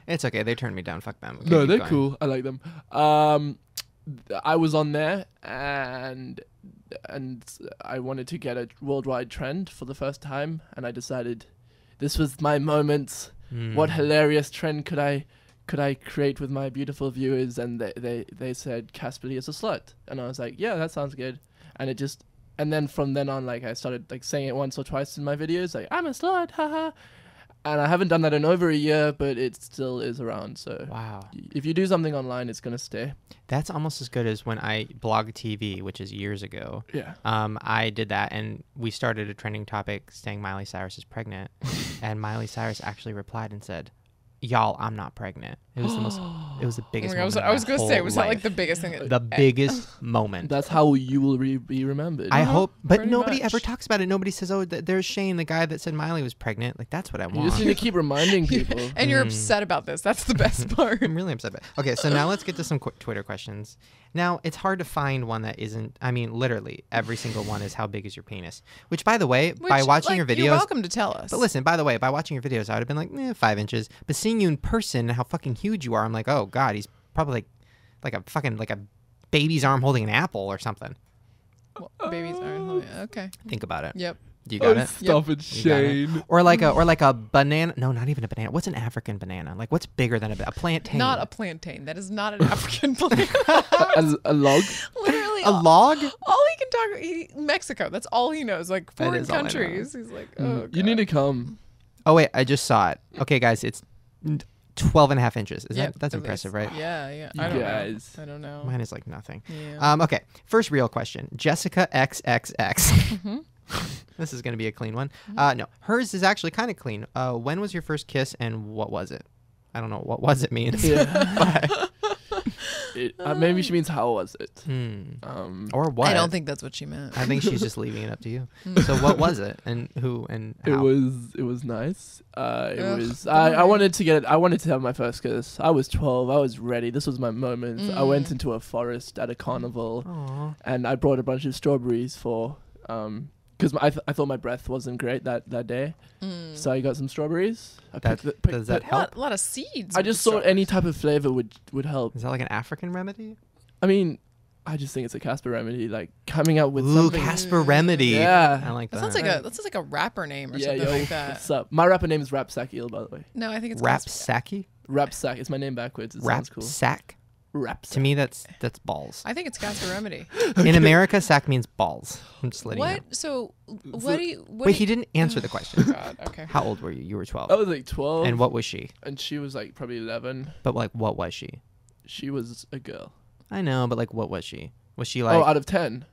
It's okay. They turned me down. Fuck them. Okay, No, keep they're going. cool. I like them. I was on there and I wanted to get a worldwide trend for the first time, and I decided this was my moment. What hilarious trend could I create with my beautiful viewers? And they said Caspar Lee is a slut, and I was like, yeah, that sounds good. And then from then on, like I started like saying it once or twice in my videos, like I'm a slut, haha. And I haven't done that in over a year, but it still is around. So Wow. if you do something online, it's gonna stay. That's almost as good as when I blog TV, which is years ago. Yeah. I did that, and we started a trending topic saying Miley Cyrus is pregnant, and Miley Cyrus actually replied and said, "Y'all, I'm not pregnant." It was the most. It was the Oh biggest. my God, moment I was of going my to say, whole was that like life. the biggest thing? the biggest moment? That's how you will be remembered. I hope, but pretty nobody ever much. talks about it. Nobody says, "Oh, there's Shane, the guy that said Miley was pregnant." Like that's what I you want. just need to keep reminding people. And you're upset about this. That's the best part. I'm really upset about it. Okay, so now let's get to some Twitter questions. Now, it's hard to find one that isn't, I mean, literally, every single one is how big is your penis? Which, by the way, by Which, watching like, your videos... You're welcome to tell us. But listen, by the way, by watching your videos, I would have been like, 5 inches. But seeing you in person, how fucking huge you are, I'm like, oh, God, he's probably like a fucking, like a baby's arm holding an apple or something. Well, babies aren't. Okay. Think about it. Yep. Do you got it? Stop it, You got it? Shane. Or like a banana. No, not even a banana. What's an African banana? Like, what's bigger than a plantain? Not a plantain. That is not an African plant. A log. Literally. A log? All he can talk Mexico. That's all he knows. Like foreign is all I know. countries. He's like, oh, You need to come. Oh, wait, I just saw it. Okay, guys, it's 12 and a half inches. Is Yep, that's at impressive, least. right? Yeah. You I don't guys. know. I don't know. Mine is like nothing. Yeah. Okay, first real question. Jessica XXX. This is going to be a clean one. No, hers is actually kind of clean. When was your first kiss and what was it? I don't know what was it means. Yeah. Maybe she means how was it? Or what? I don't think that's what she meant. I think she's just leaving it up to you. So what was it and who and how? It was nice. It Ugh, was I wanted to have my first kiss. I was 12. I was ready. This was my moment. I went into a forest at a carnival Aw. and I brought a bunch of strawberries for because I thought my breath wasn't great that day. So I got some strawberries. Does that help? A lot of seeds. I with just the thought any type of flavor would help. Is that like an African remedy? I mean, I just think it's a Caspar remedy, like coming out with Ooh, something. Casper remedy. Yeah. I like That that. sounds like a rapper name or Yeah, something yo, like that. what's up? My rapper name is Rapsack by the way. No, I think it's Rapsaki? Rapsack. It's my name backwards. It sounds cool. Rapsack? Rapsack. To me, that's balls. I think it's Casper Remedy. In America, sack means balls. I'm just letting you know. What? So what do you? What Wait, do he didn't answer the question. God, okay. How old were you? You were 12. I was like 12. And what was she? And she was like probably 11. But like, what was she? She was a girl. I know, but like, what was she? Was she like? Oh, out of 10.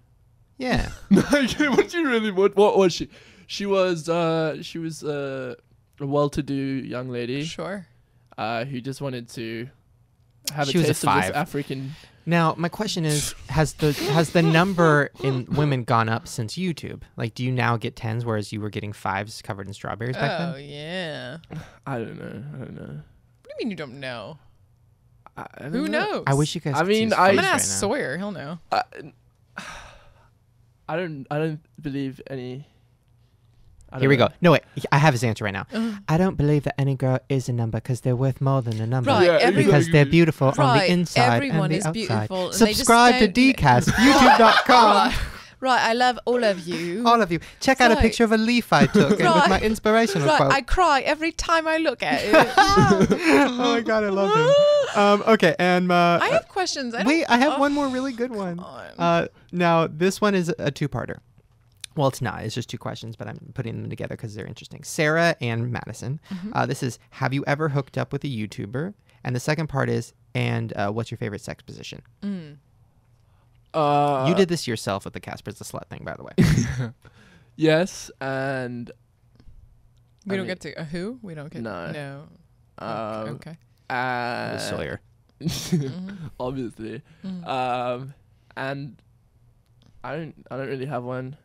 Yeah. What do you really? What was she? She was a well-to-do young lady Sure. who just wanted to have She a was a taste of this 5. African. Now, my question is, has the number in women gone up since YouTube? Like, do you now get 10s, whereas you were getting 5s covered in strawberries back Oh then? yeah. I don't know. What do you mean you don't know? I don't Who know. knows? I wish you guys. I could see mean, his I- I'm face gonna ask right now. Sawyer. He'll know. I don't believe any. I don't Here we know. go. No, wait. I have his answer right now. Uh-huh. I don't believe that any girl is a number because they're worth more than a number. Right, Yeah, every- Because they're beautiful on the Right, inside everyone and the is outside. beautiful, and they just Subscribe to don't- DCast, youtube.com. Right, I love all of you. All of you. Check out a Right. picture of a leaf I took and with my Right. inspirational Right, quote. I cry every time I look at it. Oh my god, I love him. Okay, and I have questions. wait, I have one more really good one. on. Now this one is a two-parter. Well, it's not. It's just 2 questions, but I'm putting them together because they're interesting. Sarah and Madison. This is, have you ever hooked up with a YouTuber? And the second part is, and what's your favorite sex position? You did this yourself with the Casper's the Slut thing, by the way. Yes, and We I don't mean- get to a who? We don't get No. No. Okay. It was Sawyer. obviously. And I don't really have one.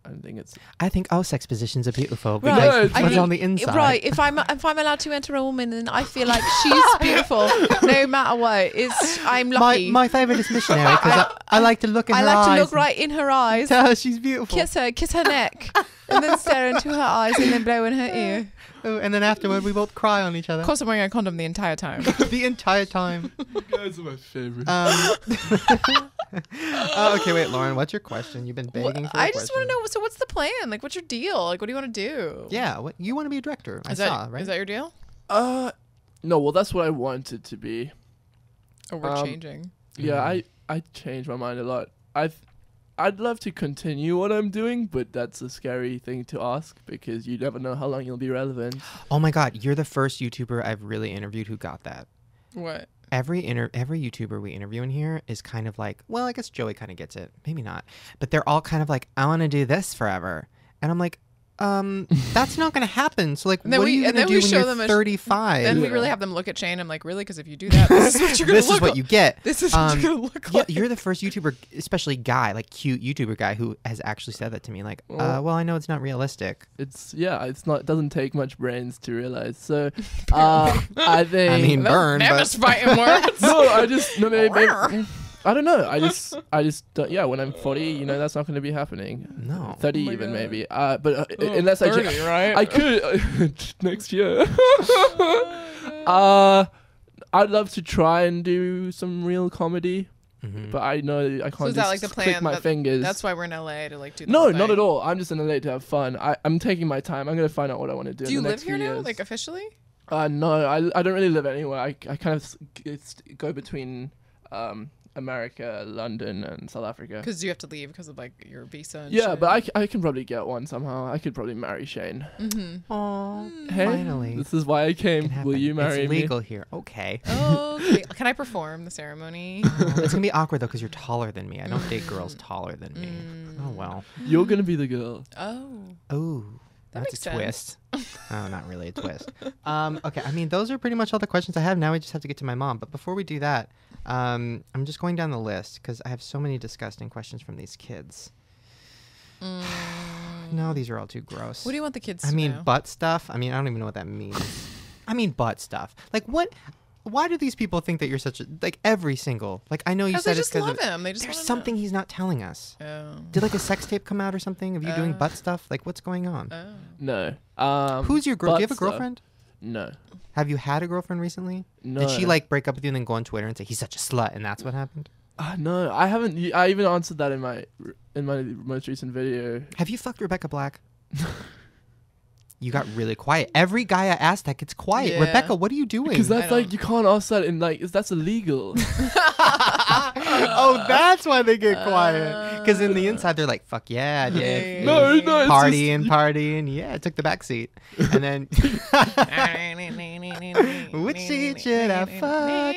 I don't think it's. I think all sex positions are beautiful Right. because No, it's I what's think- on the inside. Right. If I'm allowed to enter a woman and I feel like she's beautiful, no matter what, I'm lucky. My favorite is missionary because I like to look in I her like eyes. to look right in her eyes, and tell her she's beautiful. kiss her neck, and then stare into her eyes and then blow in her ear. Oh, and then afterward, we both cry on each other Of course, I'm wearing a condom the entire time. the entire time. You guys are my favorite. Okay, wait, Lauren, what's your question? You've been begging for a I just want question. to know. So, what's the plan? Like, what's your deal? Like, what do you want to do? Yeah, what, you want to be a director. I Is saw, that right? is that your deal? No, well, that's what I wanted to be. Or we're changing? Yeah, I changed my mind a lot. I'd love to continue what I'm doing, but that's a scary thing to ask because you never know how long you'll be relevant. Oh my God, you're the first YouTuber I've really interviewed who got that. What? Every YouTuber we interview in here is kind of like, well, I guess Joey kind of gets it, maybe not, but they're all kind of like, I want to do this forever, and I'm like, that's not gonna happen. So like, And then what are we- you and gonna then do we when show you're them 35? Then we really have them look at Shane. I'm like, really? Because if you do that, this is what you're gonna This is look what like. you get. This is what you're gonna look Yeah, like. you're the first YouTuber, especially guy, like cute YouTuber guy, who has actually said that to me. Like, well, I know it's not realistic. It's not. It doesn't take much brains to realize. So, I think. I mean, burn, Them but is fighting words. no, I just no, maybe I don't know. I just don't, yeah. When I'm 40, you know, that's not going to be happening. No. 30 my even God. maybe. But unless 30, right? I could next year. I'd love to try and do some real comedy, but I know I can't So is just that like the plan? click my fingers. That's why we're in LA to like do. The No, whole not thing. at all. I'm just in LA to have fun. I'm taking my time. I'm gonna find out what I want to do. Do in you the live next here few now, years. like officially? No, I don't really live anywhere. I kind of go between America, London, and South Africa. Because you have to leave because of like your visa. And Yeah, shit. but I can probably get one somehow. I could probably marry Shane. Oh, Hey, finally. this is why I came. Can Will happen. you marry it's me? legal here. Okay. Oh, okay. Can I perform the ceremony? It's gonna be awkward though because you're taller than me. I don't date girls taller than me. Oh well. You're gonna be the girl. Oh, Oh, That that's makes a sense. twist. Oh, not really a twist. Okay. I mean, those are pretty much all the questions I have. Now we just have to get to my mom. But before we do that, I'm just going down the list because I have so many disgusting questions from these kids. No, these are all too gross. what do you want the kids to I mean, know? butt stuff. I mean, I don't even know what that means. I mean, butt stuff. Like, what? Why do these people think that you're such a like every single like? I know you Because said they it's just because love of him. They just there's wanna something know. he's not telling us. Oh. Did like a sex tape come out or something of you doing butt stuff? Like, what's going on? Oh. No. Who's your girl? Do you have butt a stuff. girlfriend? No. Have you had a girlfriend recently? No. Did she like break up with you and then go on Twitter and say he's such a slut and that's what happened? No, I haven't. I even answered that in my most recent video. Have you fucked Rebecca Black? You got really quiet. Every guy I asked that gets quiet. Yeah. Rebecca, what are you doing? Because that's I like don't- you can't ask that in like that's illegal. Oh, that's why they get quiet. Because in the inside, they're like, fuck yeah, dude. No, it's Partying. Yeah, I took the back seat. And then, which seat should I fuck?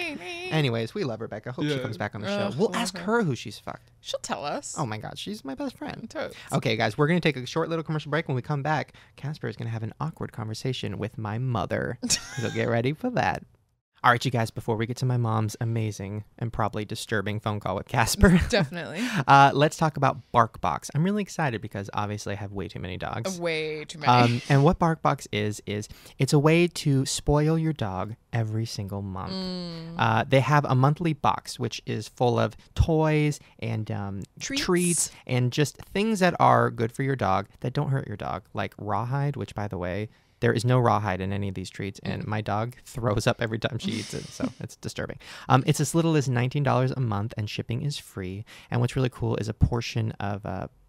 Anyways, we love Rebecca. Hope she Yeah. comes back on the show. We'll ask her who she's fucked. She'll tell us. Oh my God, she's my best friend. Totes. Okay, guys, we're going to take a short little commercial break. When we come back, Casper is going to have an awkward conversation with my mother. So get ready for that. All right, you guys, before we get to my mom's amazing and probably disturbing phone call with Casper, Definitely. let's talk about BarkBox. I'm really excited because obviously I have way too many dogs. Way too many. And what BarkBox is it's a way to spoil your dog every single month. They have a monthly box, which is full of toys and treats and just things that are good for your dog that don't hurt your dog, like rawhide, which, by the way, there is no rawhide in any of these treats, and my dog throws up every time she eats it, so it's disturbing. It's as little as $19 a month, and shipping is free. And what's really cool is a portion of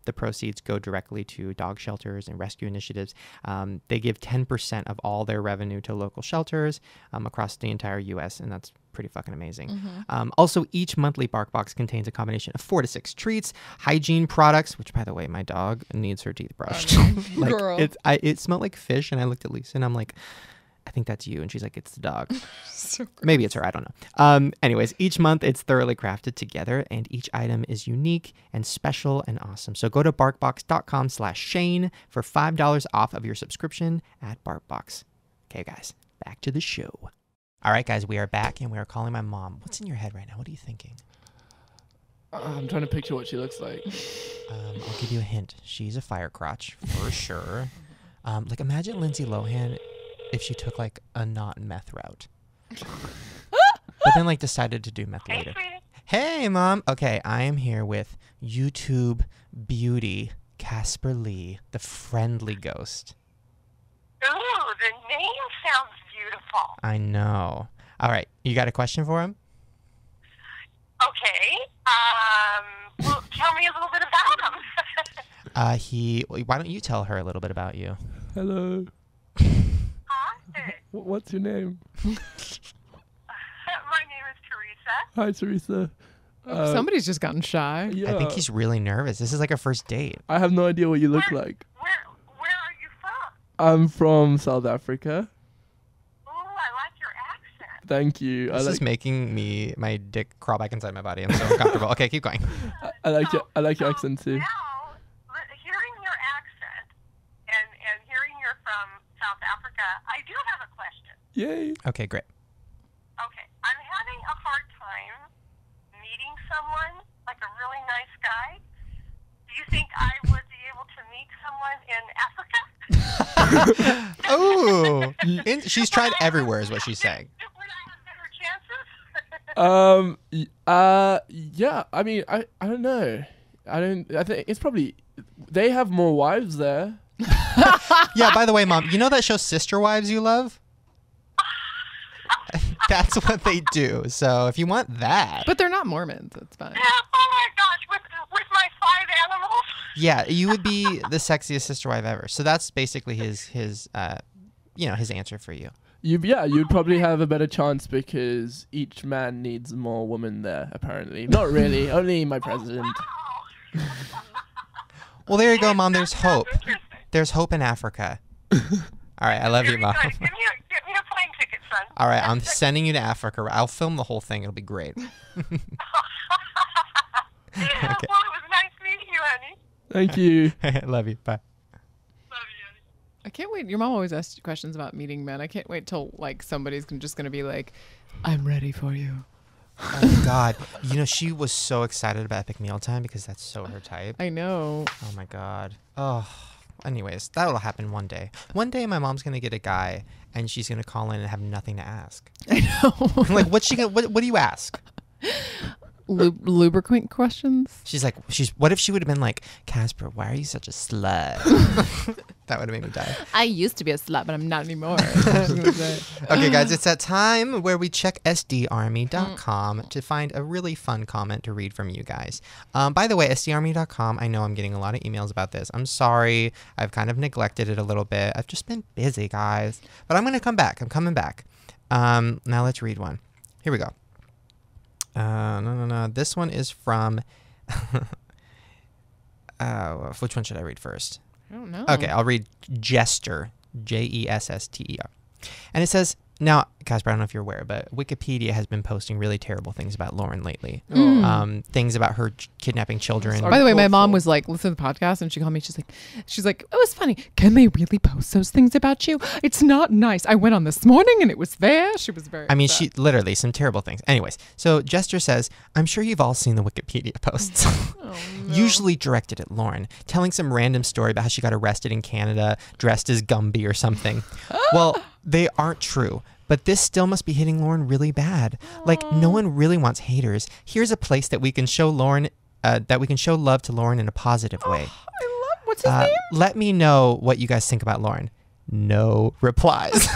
the proceeds go directly to dog shelters and rescue initiatives. They give 10% of all their revenue to local shelters across the entire U.S., and that's pretty fucking amazing. Also, each monthly BarkBox contains a combination of 4 to 6 treats, hygiene products, which, by the way, my dog needs her teeth brushed. Like, Girl. it smelled like fish, and I looked at Lisa, and I'm like, I think that's you. And she's like, it's the dog. So gross. Maybe it's her. I don't know. Anyways, each month it's thoroughly crafted together, and each item is unique and special and awesome. So go to barkbox.com/Shane for $5 off of your subscription at BarkBox. Okay, guys, back to the show. All right, guys, we are back, and we are calling my mom. What's in your head right now? What are you thinking? I'm trying to picture what she looks like. I'll give you a hint. She's a fire crotch for sure. Like, imagine Lindsay Lohan if she took like a not meth route, but then like decided to do meth later. Hey, Mom. Okay, I am here with YouTube beauty Caspar Lee, the friendly ghost. Ooh, the name sounds beautiful. I know. All right, you got a question for him? Okay. Well, tell me a little bit about him. Why don't you tell her a little bit about you? Hello. Hi. What's your name? My name is Teresa. Hi, Teresa. Somebody's just gotten shy. Yeah. I think he's really nervous. This is like a first date. I have no idea what you look like. Where are you from? I'm from South Africa. Ooh, I like your accent. Thank you. This is making my dick crawl back inside my body. I'm so uncomfortable. Okay, keep going. I like your accent too. Now, hearing your accent and hearing you're from South Africa, I do have a question. Yay. Okay, great. Okay, I'm having a hard time meeting someone, like a really nice guy. Do you think I would be able to meet someone in Africa? Oh, she's tried everywhere, is what she's saying. Would I have better chances? Yeah. I mean, I don't know. I think it's probably they have more wives there. Yeah, by the way, Mom, you know that show Sister Wives you love? That's what they do. So if you want that, But they're not Mormons. That's fine. Oh my gosh, with my 5 animals? yeah, you would be the sexiest sister wife ever. So that's basically his answer for you. You'd probably have a better chance because each man needs more women there. Apparently, not really. Only my president. Wow. Well, there you go, Mom. There's Sounds hope. interesting. There's hope in Africa. All right, I love you, Very Mom. good. Get me a plane ticket, son. All right, I'm sending you to Africa. I'll film the whole thing. It'll be great. Well, it was nice meeting you, honey. Thank you. Love you. Bye. Love you, honey. I can't wait. Your mom always asks questions about meeting men. I can't wait till like somebody's just gonna be like, "I'm ready for you." Oh God, she was so excited about Epic Meal Time because that's so her type. I know. Oh my God. Oh. Anyways, that'll happen one day. One day, my mom's gonna get a guy, and she's gonna call in and have nothing to ask. I know. Like, what's she gonna? What do you ask? Lubricant questions. She's like, what if she would have been like, Casper, why are you such a slut? That would have made me die. I used to be a slut, but I'm not anymore. That's what I was gonna say. Okay, guys, it's that time where we check sdarmy.com to find a really fun comment to read from you guys. By the way, sdarmy.com, I know I'm getting a lot of emails about this. I'm sorry. I've kind of neglected it a little bit. I've just been busy, guys. But I'm going to come back. I'm coming back. Now let's read one. Here we go. No. This one is from which one should I read first? I don't know. Okay, I'll read Jester, Jesster. And it says, now, Caspar, I don't know if you're aware, but Wikipedia has been posting really terrible things about Lauren lately. Things about her kidnapping children. By the way, my mom was like, listen to the podcast, and she called me. She's like, oh, it's funny. Can they really post those things about you? It's not nice. I went on this morning, and it was there. She was very. I mean, upset. she literally some terrible things. Anyways, so Jester says, I'm sure you've all seen the Wikipedia posts, usually directed at Lauren, telling some random story about how she got arrested in Canada dressed as Gumby or something. Well, they aren't true. But this still must be hitting Lauren really bad. Like, no one really wants haters. Here's a place that we can show Lauren, that we can show love to Lauren in a positive way. What's his name? Let me know what you guys think about Lauren. No replies.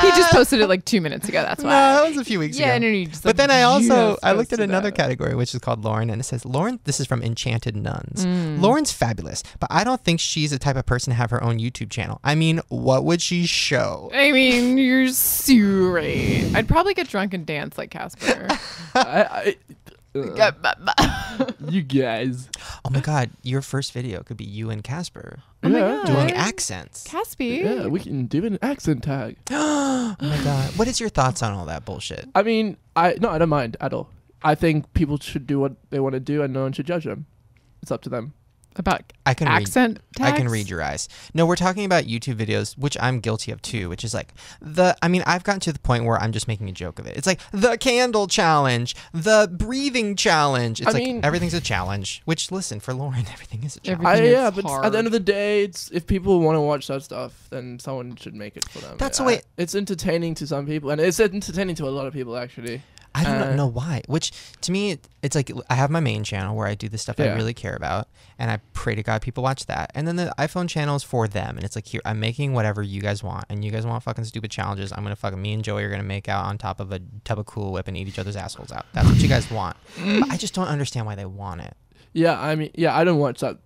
He just posted it like 2 minutes ago. That's why. No, that was a few weeks ago. Yeah, no, you just. But then I looked at posted another that. category, which is called Lauren, and it says, Lauren, this is from Enchanted Nuns. Lauren's fabulous, but I don't think she's the type of person to have her own YouTube channel. I mean, what would she show? I mean, you're so right. I'd probably get drunk and dance like Caspar. You guys. Oh my God, your first video could be you and Caspar Oh my God. doing accents. Caspy. Yeah, we can do an accent tag. Oh my God. What is your thoughts on all that bullshit? I mean, I don't mind at all. I think people should do what they want to do, and no one should judge them. It's up to them. About I can accent read, I can tags? read your eyes. No, we're talking about YouTube videos, which I'm guilty of too, which is like I've gotten to the point where I'm just making a joke of it. It's like the candle challenge, the breathing challenge. It's everything's a challenge, which listen, for Lauren, everything is a challenge. Everything is But hard. at the end of the day, it's if people want to watch that stuff, then someone should make it for them. That's the way- It's entertaining to some people, and it's entertaining to a lot of people actually. I don't know why. Which to me, it's like I have my main channel where I do the stuff I Yeah. really care about, and I pray to God people watch that. And then the iPhone channel is for them, and it's like here I'm making whatever you guys want, and you guys want fucking stupid challenges. I'm gonna fucking me and Joey are gonna make out on top of a tub of Cool Whip and eat each other's assholes out. That's what you guys want. But I just don't understand why they want it. Yeah, I mean, I don't watch that.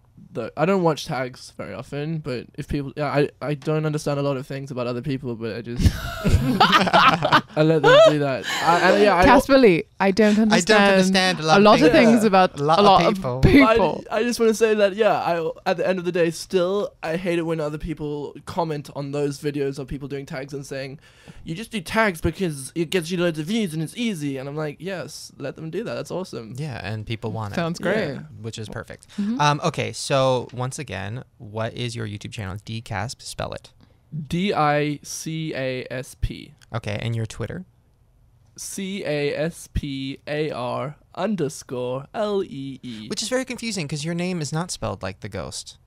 I don't watch tags very often, but if people, I don't understand a lot of things about other people, but I just I let them do that. Caspar Lee, I don't understand a a lot of things Yeah. about A lot of people. I just want to say that at the end of the day, still I hate it when other people comment on those videos of people doing tags and saying, "You just do tags because it gets you loads of views and it's easy." And I'm like, yes, let them do that. That's awesome. Yeah, and people want it. Sounds great. Yeah. Which is perfect. Okay, so once again, what is your YouTube channel? DCasp, spell it. DICASP. Okay, and your Twitter? CASPAR_LEE. Which is very confusing because your name is not spelled like the ghost.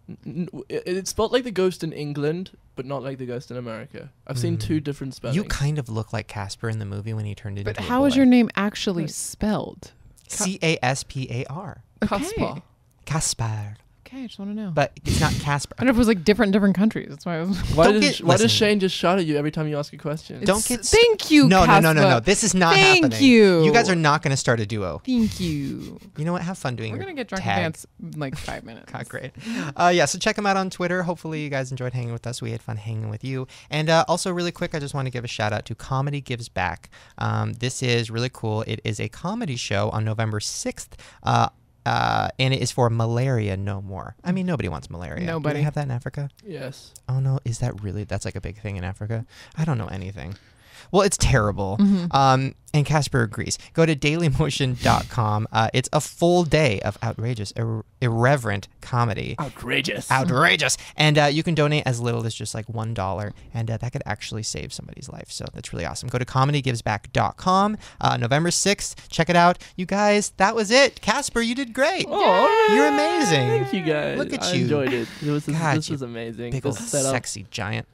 It's spelled like the ghost in England, but not like the ghost in America. I've seen two different spellings. You kind of look like Casper in the movie when he turned into But a how is boy. your name actually spelled? Caspar. Caspar. Caspar. Okay, I just want to know. But it's not Casper. I don't know if it was like different in different countries. That's why I was. Why Don't does get- why listen. does Shane just shout at you every time you ask a question? Don't get Thank you, No. Caspar. This is not Thank happening. you. You guys are not going to start a duo. Thank you. You know what? Have fun doing We're your gonna get drunk tag. and dance in like 5 minutes. God, great. Yeah, so check them out on Twitter. Hopefully you guys enjoyed hanging with us. We had fun hanging with you. And also really quick, I just want to give a shout out to Comedy Gives Back. This is really cool. It is a comedy show on November 6th. And it is for Malaria No More. I mean, nobody wants malaria. Do Nobody. they have that in Africa? Yes. Oh, no. Is that really? That's like a big thing in Africa? I don't know anything. Well, it's terrible. And Casper agrees. Go to dailymotion.com. It's a full day of outrageous, irreverent comedy. Outrageous. Outrageous. And you can donate as little as just like $1. And that could actually save somebody's life. So that's really awesome. Go to comedygivesback.com. November 6th. Check it out. You guys, that was it. Casper, you did great. Oh, You're amazing. Thank you guys. Look at I you. enjoyed it. God, this you was amazing. Big old This setup. sexy giant.